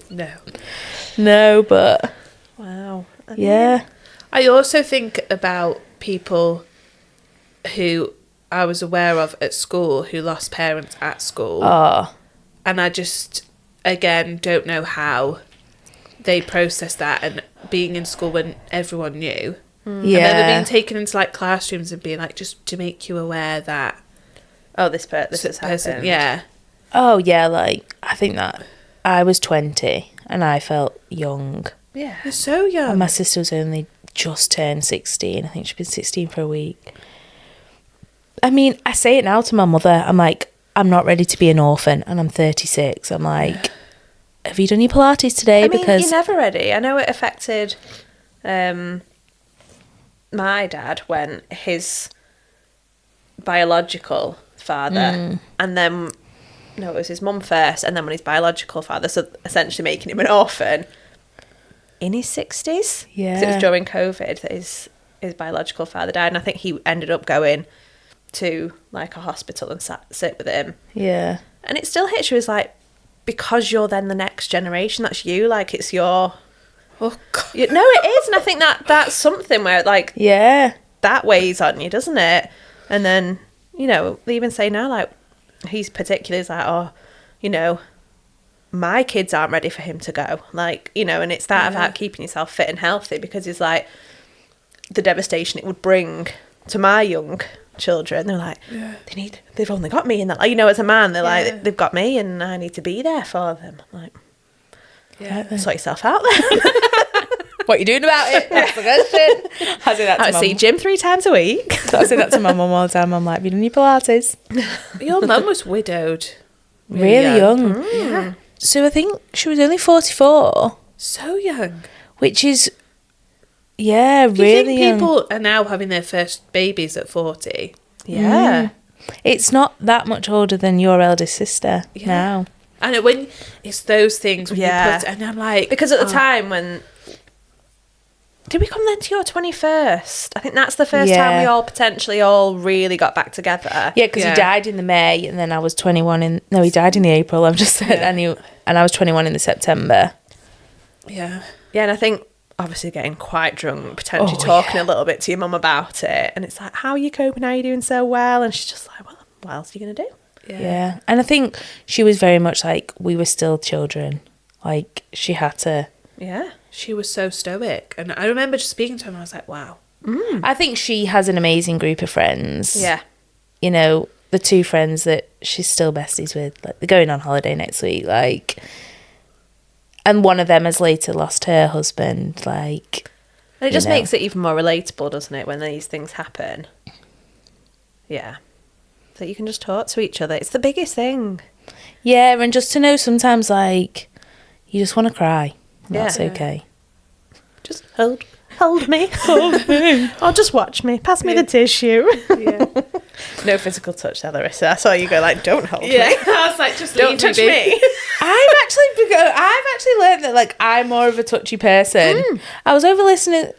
No. But Wow. yeah. I also think about people who I was aware of at school who lost parents at school. Oh. And I just, again, don't know how they process that, and being in school when everyone knew. Yeah. And then they're being taken into like classrooms and being like, just to make you aware that this has happened. Yeah. Oh yeah, like I think that I was 20 and I felt young. Yeah. You're so young. And my sister was only just turned 16. I think she'd been 16 for a week. I mean, I say it now to my mother. I'm like, I'm not ready to be an orphan, and I'm 36. I'm like, have you done your Pilates today? I mean, because you're never ready. I know it affected my dad when his biological father, and then, no, it was his mum first, and then when his biological father, so essentially making him an orphan in his 60s. Yeah. 'Cause it was during COVID that his biological father died, and I think he ended up going to like a hospital and sit with him. Yeah. And it still hits you as like, because you're then the next generation, that's you, like it's your... Oh, God. No, it is, and I think that's something where like Yeah. that weighs on you, doesn't it? And then, you know, they even say now, like, he's particularly like, oh, you know, my kids aren't ready for him to go. Like, you know, and it's that about keeping yourself fit and healthy, because it's like the devastation it would bring to my young children. They're like, they've only got me in that. Like, you know, as a man, they're like, they've got me and I need to be there for them. Like, sort yourself out then. What are you doing about it? That's the question. I say that to I my see mum. gym 3 times a week. So I say that to my mum all the time. I'm like, have you done your Pilates? Your mum was widowed. Really young. Yeah. So I think she was only 44, So young. which is, yeah, Do you really think young. people are now having their first babies at 40? Yeah. It's not that much older than your eldest sister now. I know, when it's those things when you Yeah. put, and I'm like, Because at the time when... Did we come then to your 21st? I think that's the first time we all potentially all really got back together. Yeah, because he died in the May, and then I was 21 in... No, he died in the April, I've just said. And I was 21 in the September. yeah. Yeah, and I think obviously getting quite drunk, potentially talking a little bit to your mum about it. And it's like, how are you coping? How are you doing so well? And she's just like, well, what else are you going to do? Yeah. And I think she was very much like, we were still children. Like, she had to... Yeah. She was so stoic. And I remember just speaking to her and I was like, wow. I think she has an amazing group of friends. Yeah. You know, the 2 friends that she's still besties with, like, they're going on holiday next week, like... And one of them has later lost her husband, like... And it just you know. makes it even more relatable, doesn't it, when these things happen? Yeah. So you can just talk to each other. It's the biggest thing. Yeah, and just to know sometimes, like, you just want to cry. That's okay. Just hold me. Hold me. Or just watch me. Pass me the tissue. Yeah. No physical touch there, Larissa. I saw you go like, don't hold me. I was like, just Don't leave touch me. me. I've actually learned that, like, I'm more of a touchy person. I was over listening.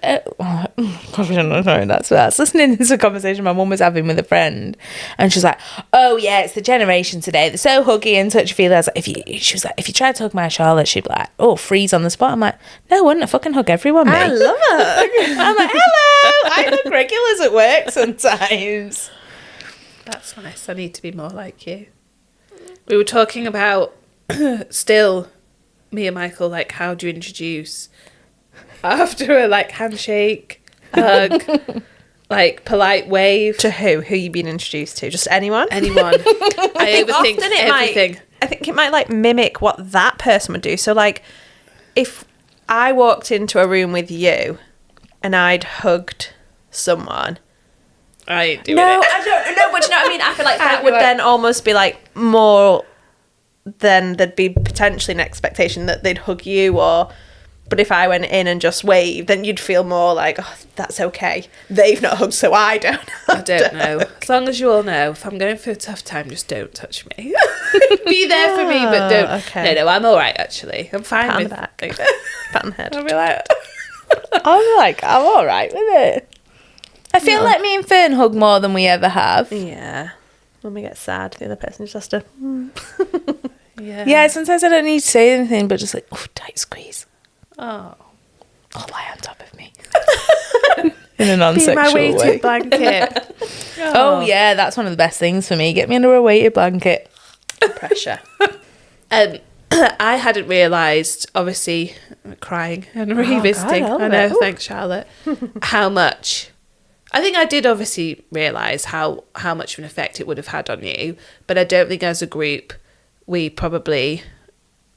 Probably don't know that's listening to a conversation my mum was having with a friend, and she's like, "Oh yeah, it's the generation today. They're so huggy and touchy feely." I was like, she was like, if you tried to hug my Charlotte, she'd be like, "Oh, freeze on the spot." I'm like, "No, I wouldn't. I fucking hug everyone, mate." I love her. I'm like, "Hello, I hug regulars at work sometimes." That's nice. I need to be more like you. We were talking about still me and Michael, like, how do you introduce after a like handshake, hug, like polite wave To who? Who you been introduced to? Just anyone? anyone. I overthink Often it everything. I think it might like mimic what that person would do. So like, if I walked into a room with you and I'd hugged someone. I ain't doing No, it. I don't know, but you know what I mean? I feel like that I'd be would like- then almost be like more than there'd be potentially an expectation that they'd hug you, or but if I went in and just waved, then you'd feel more like, oh, that's okay. They've not hugged, so I don't. I don't know. As long as you all know, if I'm going through a tough time, just don't touch me. Be there for me, but don't. Okay. No, I'm all right, actually. I'm fine Pat on with the back. it. Pat on the head. I'll be like, I'm all right with it. I feel like me and Fern hug more than we ever have. Yeah. When we get sad, the other person just has to... Yeah, sometimes I don't need to say anything, but just like, oh, tight squeeze. Oh. Or lie on top of me. In a non-sexual Be my weighted way. blanket. Oh, yeah, that's one of the best things for me. Get me under a weighted blanket. Pressure. I hadn't realised, obviously, crying and revisiting. God, I know, thanks, Charlotte. How much. I think I did obviously realise how much of an effect it would have had on you, but I don't think as a group we probably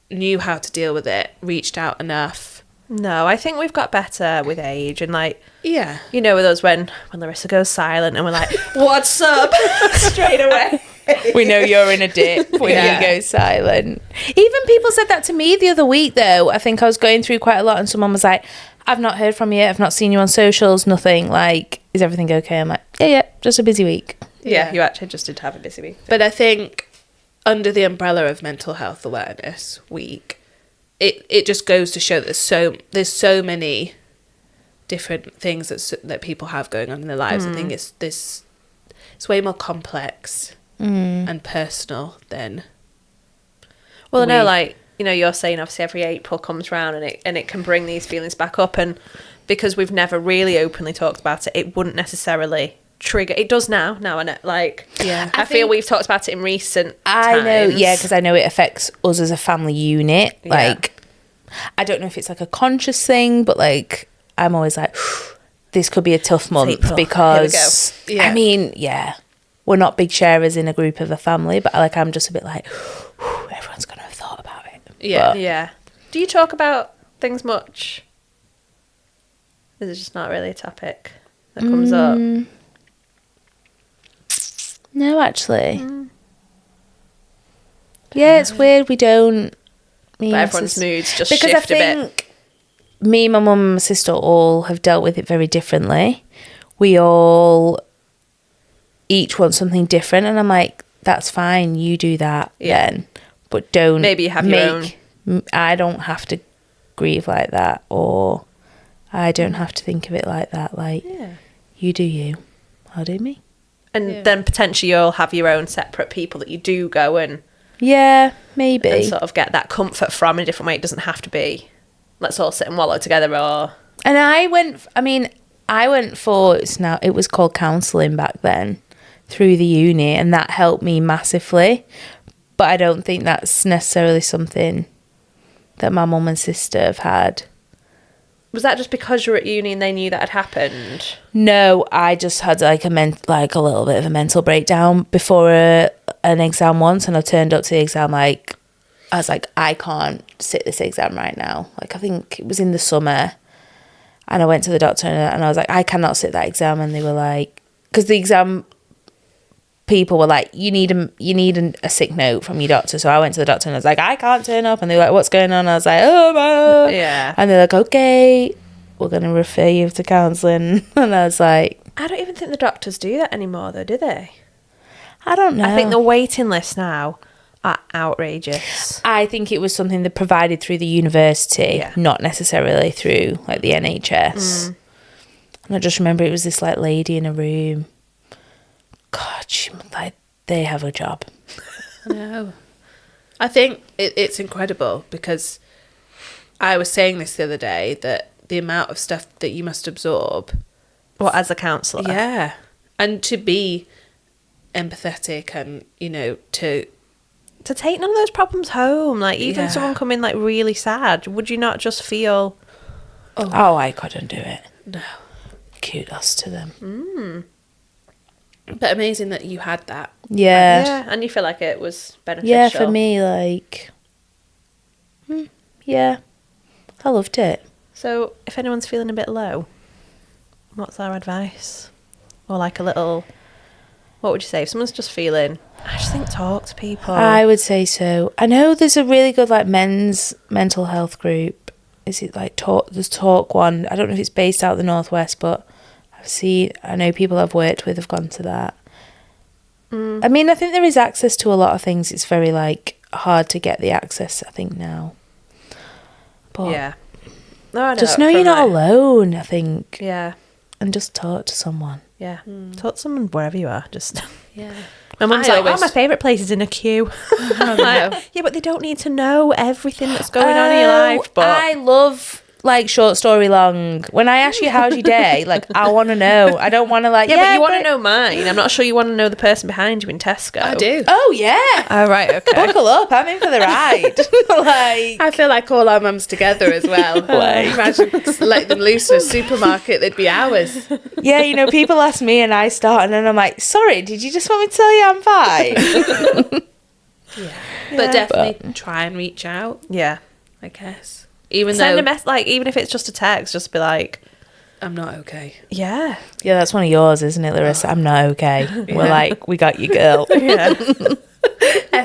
knew how to deal with it, reached out enough. No, I think we've got better with age and like, Yeah. you know, with us when Larissa goes silent and we're like, what's up? Straight away. We know you're in a dip when you go silent. Even people said that to me the other week, though. I think I was going through quite a lot and someone was like, I've not heard from you. I've not seen you on socials. Nothing. Like, is everything okay? I'm like, yeah, just a busy week. Yeah, you actually just did have a busy week. But I think under the umbrella of Mental Health Awareness Week, it just goes to show that there's so many different things that people have going on in their lives. I think it's way more complex and personal than. Well, I know, like, you know, you're saying obviously every April comes round and it can bring these feelings back up, and because we've never really openly talked about it, it wouldn't necessarily trigger. It does now and it, like, Yeah. I feel we've talked about it in recent I times. know, yeah, because I know it affects us as a family unit. Yeah. Like, I don't know if it's like a conscious thing, but like, I'm always like, this could be a tough month April. because, Here we go. I mean, yeah, we're not big sharers in a group of a family, but like, I'm just a bit like, everyone's going to have thought about it. Yeah. But Yeah. Do you talk about things much? Is it just not really a topic that comes up? No, actually. Yeah, it's weird. We don't. But everyone's moods just because shift I a bit. think me, my mum, and my sister all have dealt with it very differently. We all each want something different, and I'm like, that's fine. You do that then, but don't. Maybe you have your own. I don't have to grieve like that, or I don't have to think of it like that. Like, you do you, I'll do me. And then potentially you'll have your own separate people that you do go and maybe and sort of get that comfort from in a different way. It doesn't have to be, let's all sit and wallow together or... And I went for, it was called counselling back then, through the uni, and that helped me massively. But I don't think that's necessarily something that my mum and sister have had. Was that just because you were at uni and they knew that had happened? No, I just had like a little bit of a mental breakdown before an exam once, and I turned up to the exam like, I was like, I can't sit this exam right now. Like, I think it was in the summer, and I went to the doctor and I was like, I cannot sit that exam, and they were like, because the exam people were like, you need a sick note from your doctor. So I went to the doctor and I was like, I can't turn up, and they were like, what's going on? I was like, oh, yeah. And they're like, okay, we're going to refer you to counselling. And I was like, I don't even think the doctors do that anymore though, do they? I don't know. I think the waiting lists now are outrageous. I think it was something that provided through the university, not necessarily through like the NHS. And I just remember it was this like lady in a room. God, they have a job. No. I think it's incredible because I was saying this the other day, that the amount of stuff that you must absorb. What, as a counsellor? Yeah. And to be empathetic and, you know, to take none of those problems home. Like, even Yeah. someone coming like really sad, would you not just feel... Oh, I couldn't do it. No. Kudos to them. But amazing that you had that. Yeah. And you feel like it was beneficial. Yeah, for me, like, yeah, I loved it. So, if anyone's feeling a bit low, what's our advice? Or like a little... What would you say? If someone's just feeling... I just think talk to people. I would say so. I know there's a really good like men's mental health group. Is it like there's Talk one? I don't know if it's based out of the Northwest, but I know people I've worked with have gone to that. I mean, I think there is access to a lot of things. It's very like hard to get the access, I think, now. But Yeah. No, I know just that know you're from, not like- alone, I think. Yeah. and just talk to someone. Yeah. Talk to someone wherever you are. Just. Yeah. My mum's like, my favourite place is in a queue. I'm like, yeah, but they don't need to know everything that's going on in your life. But I love like short story long. When I ask you how's your day, like I want to know. I don't want to like. yeah, but you want to know mine. I'm not sure you want to know the person behind you in Tesco. I do. Oh yeah. Oh right, okay. Buckle up. I'm in for the ride. Like I feel like all our mums together as well. Like- Imagine let them loose in a supermarket, they'd be hours. yeah, you know, people ask me and I start and then I'm like, sorry, did you just want me to tell you I'm fine? But definitely try and reach out, Yeah. I guess. Even Send though a mess, like even if it's just a text, just be like, I'm not okay. yeah, Yeah, that's one of yours, isn't it, Larissa? I'm not okay. We're like, we got you, girl. yeah.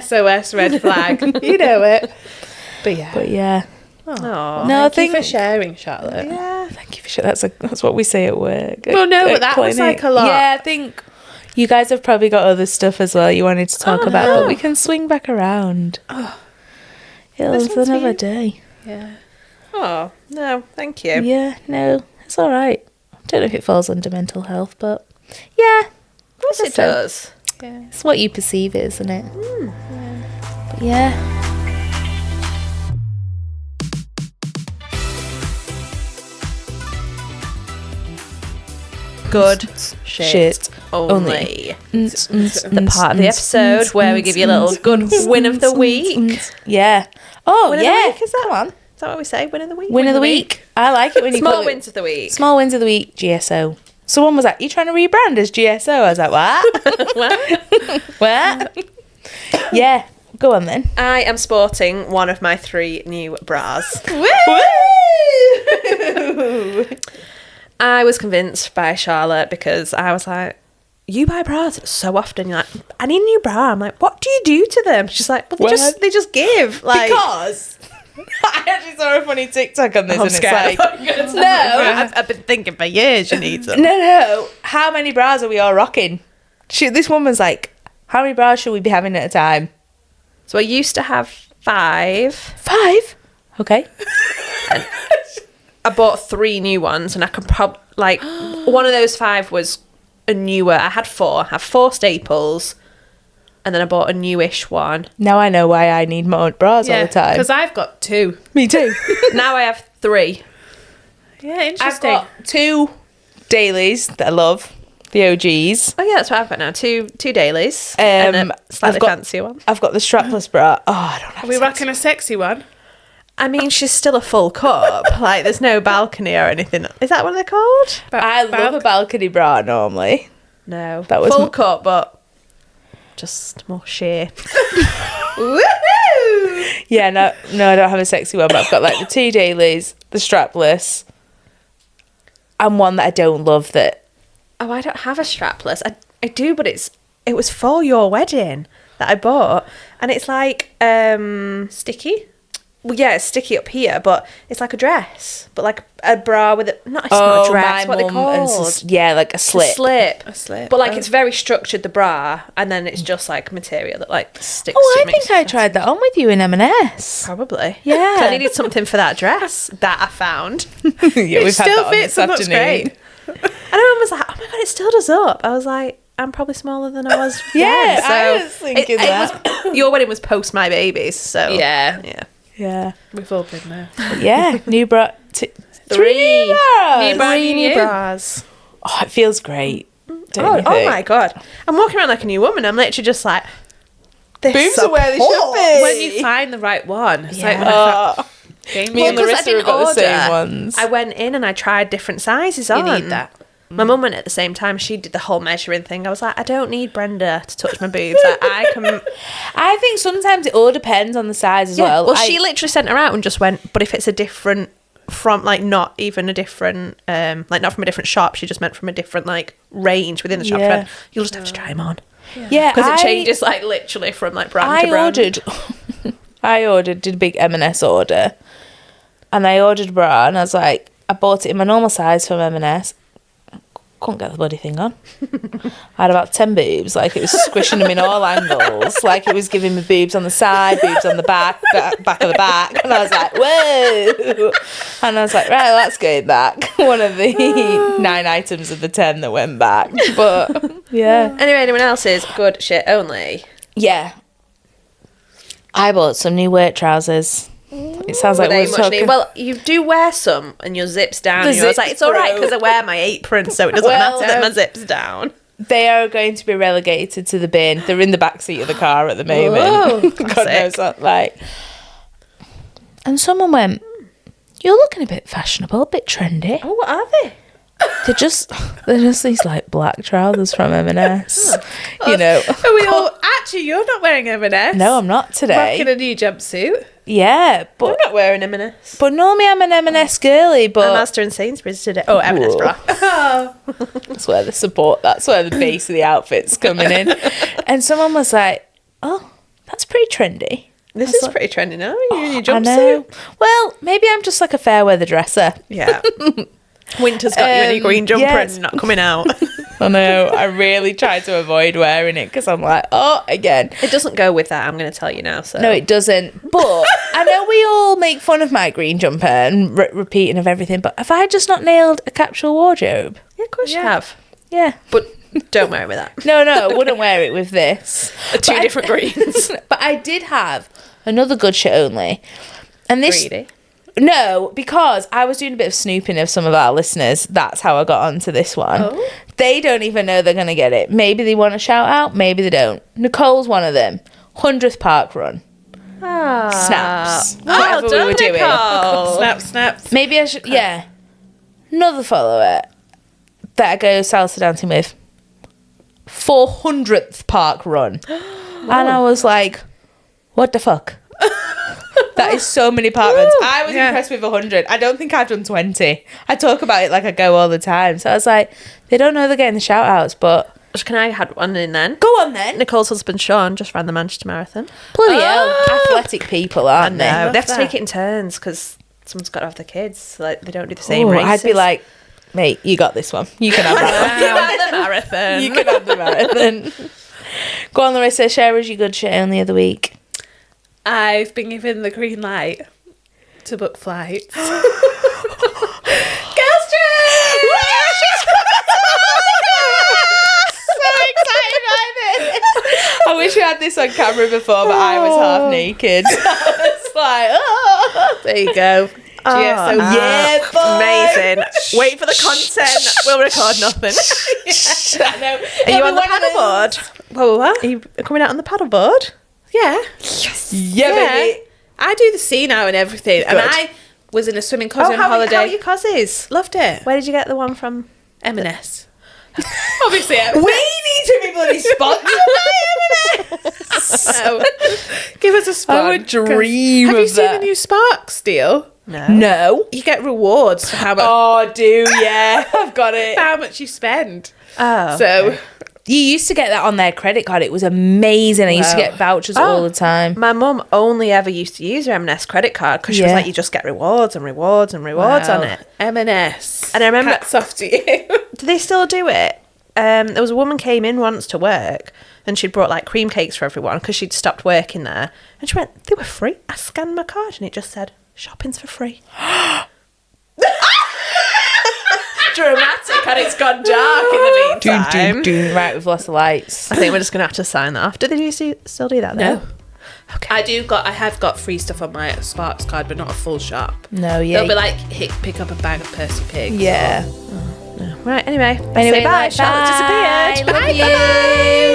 SOS red flag. You know it. But yeah. But yeah. Aw. No, Thank you for sharing, Charlotte. Yeah, thank you for sure. That's what we say at work. Well, no, at but that was clinic. like a lot. Yeah, I think you guys have probably got other stuff as well you wanted to talk about, no. but we can swing back around. This It's one's for another you. day. Yeah. Oh no, thank you. Yeah, no, it's all right. Don't know if it falls under mental health, but yeah, Of course it so. does. Yeah. It's what you perceive it, isn't it? But yeah. Good shit only. only. The part of the episode where we give you a little good win of the week. Yeah. Oh, Win of the yeah. week, is that? Come on. Is that what we say? Win of the week? Win of the week. I like it when you Small call it- wins of the week. Small wins of the week, GSO. Someone was like, you trying to rebrand as GSO? I was like, what? What? Yeah. Go on then. I am sporting one of my 3 new bras. I was convinced by Charlotte because I was like, you buy bras so often. You're like, I need a new bra. I'm like, what do you do to them? She's like, well, they just give. Like, Because I actually saw a funny TikTok on this I'm and scared. it's like, no, I've been thinking for years you need them. no. How many bras are we all rocking? This woman's like, how many bras should we be having at a time? So I used to have 5. 5? Okay. I bought 3 new ones, and I could probably like one of those 5 was a newer. I had 4. I have 4 staples, and then I bought a newish one. Now I know why I need more bras all the time. Because I've got 2. Me too. Now I have 3. Yeah, I've interesting. got 2 dailies that I love, the OGs. Oh yeah, that's what I've got now. 2 dailies, and a slightly I've got- fancier one. I've got the strapless bra. Oh, I don't have Are we sex. rocking a sexy one? I mean, she's still a full cup. Like, there's no balcony or anything. Is that what they're called? I love a balcony bra normally. No, That was full m- cup, but just more sheer. Woohoo! Yeah, no, I don't have a sexy one, but I've got like the 2 dailies, the strapless, and one that I don't love that. Oh, I don't have a strapless. I do, but it was for your wedding that I bought, and it's like Sticky? well, yeah, it's sticky up here, but it's like a dress, but like a bra with it's not a dress. What they called? Yeah, like a slip. A slip. A slip. But like Oh. it's very structured, the bra, and then it's just like material that like sticks. Oh, to I think I tried that on with you in M&S. Probably. Yeah. 'Cause I needed something for that dress that I found. Yeah, we've had still that on fits this and looks afternoon. great. And everyone was like, "Oh my god, it still does up." I was like, "I'm probably smaller than I was." Yeah, then." I was thinking that. Your wedding was post my babies, so Yeah. yeah. Yeah, We've all been there. yeah. New bra. 3 Three. new bras. New bra. Three new you. bras. Oh, it feels great. Don't Oh, you oh think? my god! I'm walking around like a new woman. I'm literally just like, this Boobs are where they should support. be. When you find the right one. It's like when I Oh, found game me and Well, 'cause I Larissa didn't have got the same order. ones. I went in and I tried different sizes You on. need that. My mum went at the same time. She did the whole measuring thing. I was like, I don't need Brenda to touch my boobs. Like, I can. I think sometimes it all depends on the size as well. Well, she literally sent her out and just went, but if it's a different from like not even a different like not from a different shop, she just meant from a different like range within the shop. She Yeah. went, you'll just have to try them on yeah, because it changes like literally from like brand to brand. I did a big M&S order, and I ordered a bra, and I was like, I bought it in my normal size from M&S. couldn't get the bloody thing on. I had about 10 boobs, like it was squishing them in all angles, like it was giving me boobs on the side, boobs on the back of the back, and I was like, whoa, and I was like, right, that's going back. One of the 9 items of the 10 that went back, but yeah. Anyway, anyone else's good shit only? Yeah. I bought some new work trousers. It sounds like we're talking... Well, you do wear some and your zips down. The I was like, zips it's all right broke. because I wear my apron, so it doesn't matter that my zip's down. They are going to be relegated to the bin. They're in the back seat of the car at the moment. Whoa, God knows what, like. And someone went, "You're looking a bit fashionable, a bit trendy." Oh, what are they? They're just these like black trousers from M&S. You know. Are we all... Actually, you're not wearing M&S. No, I'm not today. Rocking a new jumpsuit. Yeah, I'm but not wearing M&S. but normally I'm an M&S girly, I'm but Asda and Sainsbury's today. Oh, M&S bra. that's where the support, that's where the base of the outfit's coming in. And someone was like, "Oh, that's pretty trendy." This is pretty trendy now. You're in your I know. jumpsuit. Well, maybe I'm just like a fair weather dresser. Yeah. Winter's got you in your green jumper yes. and not coming out. I know. I really try to avoid wearing it because I'm like, oh, again. It doesn't go with that, I'm going to tell you now. So No, it doesn't. But I know we all make fun of my green jumper and repeating of everything, but have I just not nailed a capsule wardrobe? Yeah, of course you have. Yeah. But don't wear it with that. No, I wouldn't wear it with this. Two different greens. But I did have another good shit only. And this... Greedy. No, because I was doing a bit of snooping of some of our listeners. That's how I got onto this one. Oh. They don't even know they're going to get it. Maybe they want a shout out, maybe they don't. Nicole's one of them. 100th park run. Snaps. Whatever we were doing. Snaps. Maybe I should, yeah. Another follower that I go salsa dancing with. 400th park run. And I was like, what the fuck? That is so many park runs. I was impressed with 100. I don't think I've done 20. I talk about it like I go all the time. So I was like, they don't know they're getting the shout outs, but... Can I add one in then? Go on then. Nicole's husband Sean just ran the Manchester Marathon. Bloody hell. Athletic people, aren't they? They have to that. take it in turns because someone's got to have the kids. Like they don't do the same Ooh, races. I'd be like, mate, you got this one. You can have that the marathon. one. You can have the marathon. Go on, Larissa. Share us your good shit only of the week. I've been given the green light to book flights. Girls trip! So excited by this. I wish we had this on camera before, but I was half naked. I was like, oh. There you go. Yeah, boy. Amazing. Wait for the content. We'll record nothing. I know. Are you on the paddleboard? What? Are you coming out on the paddleboard? Yeah. Yeah, baby. I do the sea now and everything. And Good. I was in a swimming cousin how holiday. are your cozies? Loved it. Where did you get the one from? M&S. Obviously, We need to be bloody sponsored by M&S. So, give us a spark. I would dream Have of you seen that. the new Sparks deal? No. You get rewards for how much, Oh, do yeah. I've got it. how much you spend. Oh. So, You used to get that on their credit card. It was amazing. I used to get vouchers all the time. My mum only ever used to use her M&S credit card because she was Yeah. like, you just get rewards and rewards and rewards on it. M&S. And I remember- Hats off to you. Do they still do it? There was a woman came in once to work and she'd brought like cream cakes for everyone because she'd stopped working there. And she went, they were free. I scanned my card and it just said, shopping's for free. Dramatic, and it's gone dark in the meantime. Right, we've lost the lights. I think we're just going to have to sign that off. Do they still do that though? No. Okay. I have got free stuff on my Sparks card, but not a full shop. No, yeah. They'll be like, pick up a bag of Percy Pigs. Yeah. Right, anyway. Anyway, Say bye. like, Charlotte bye. disappeared. Love you.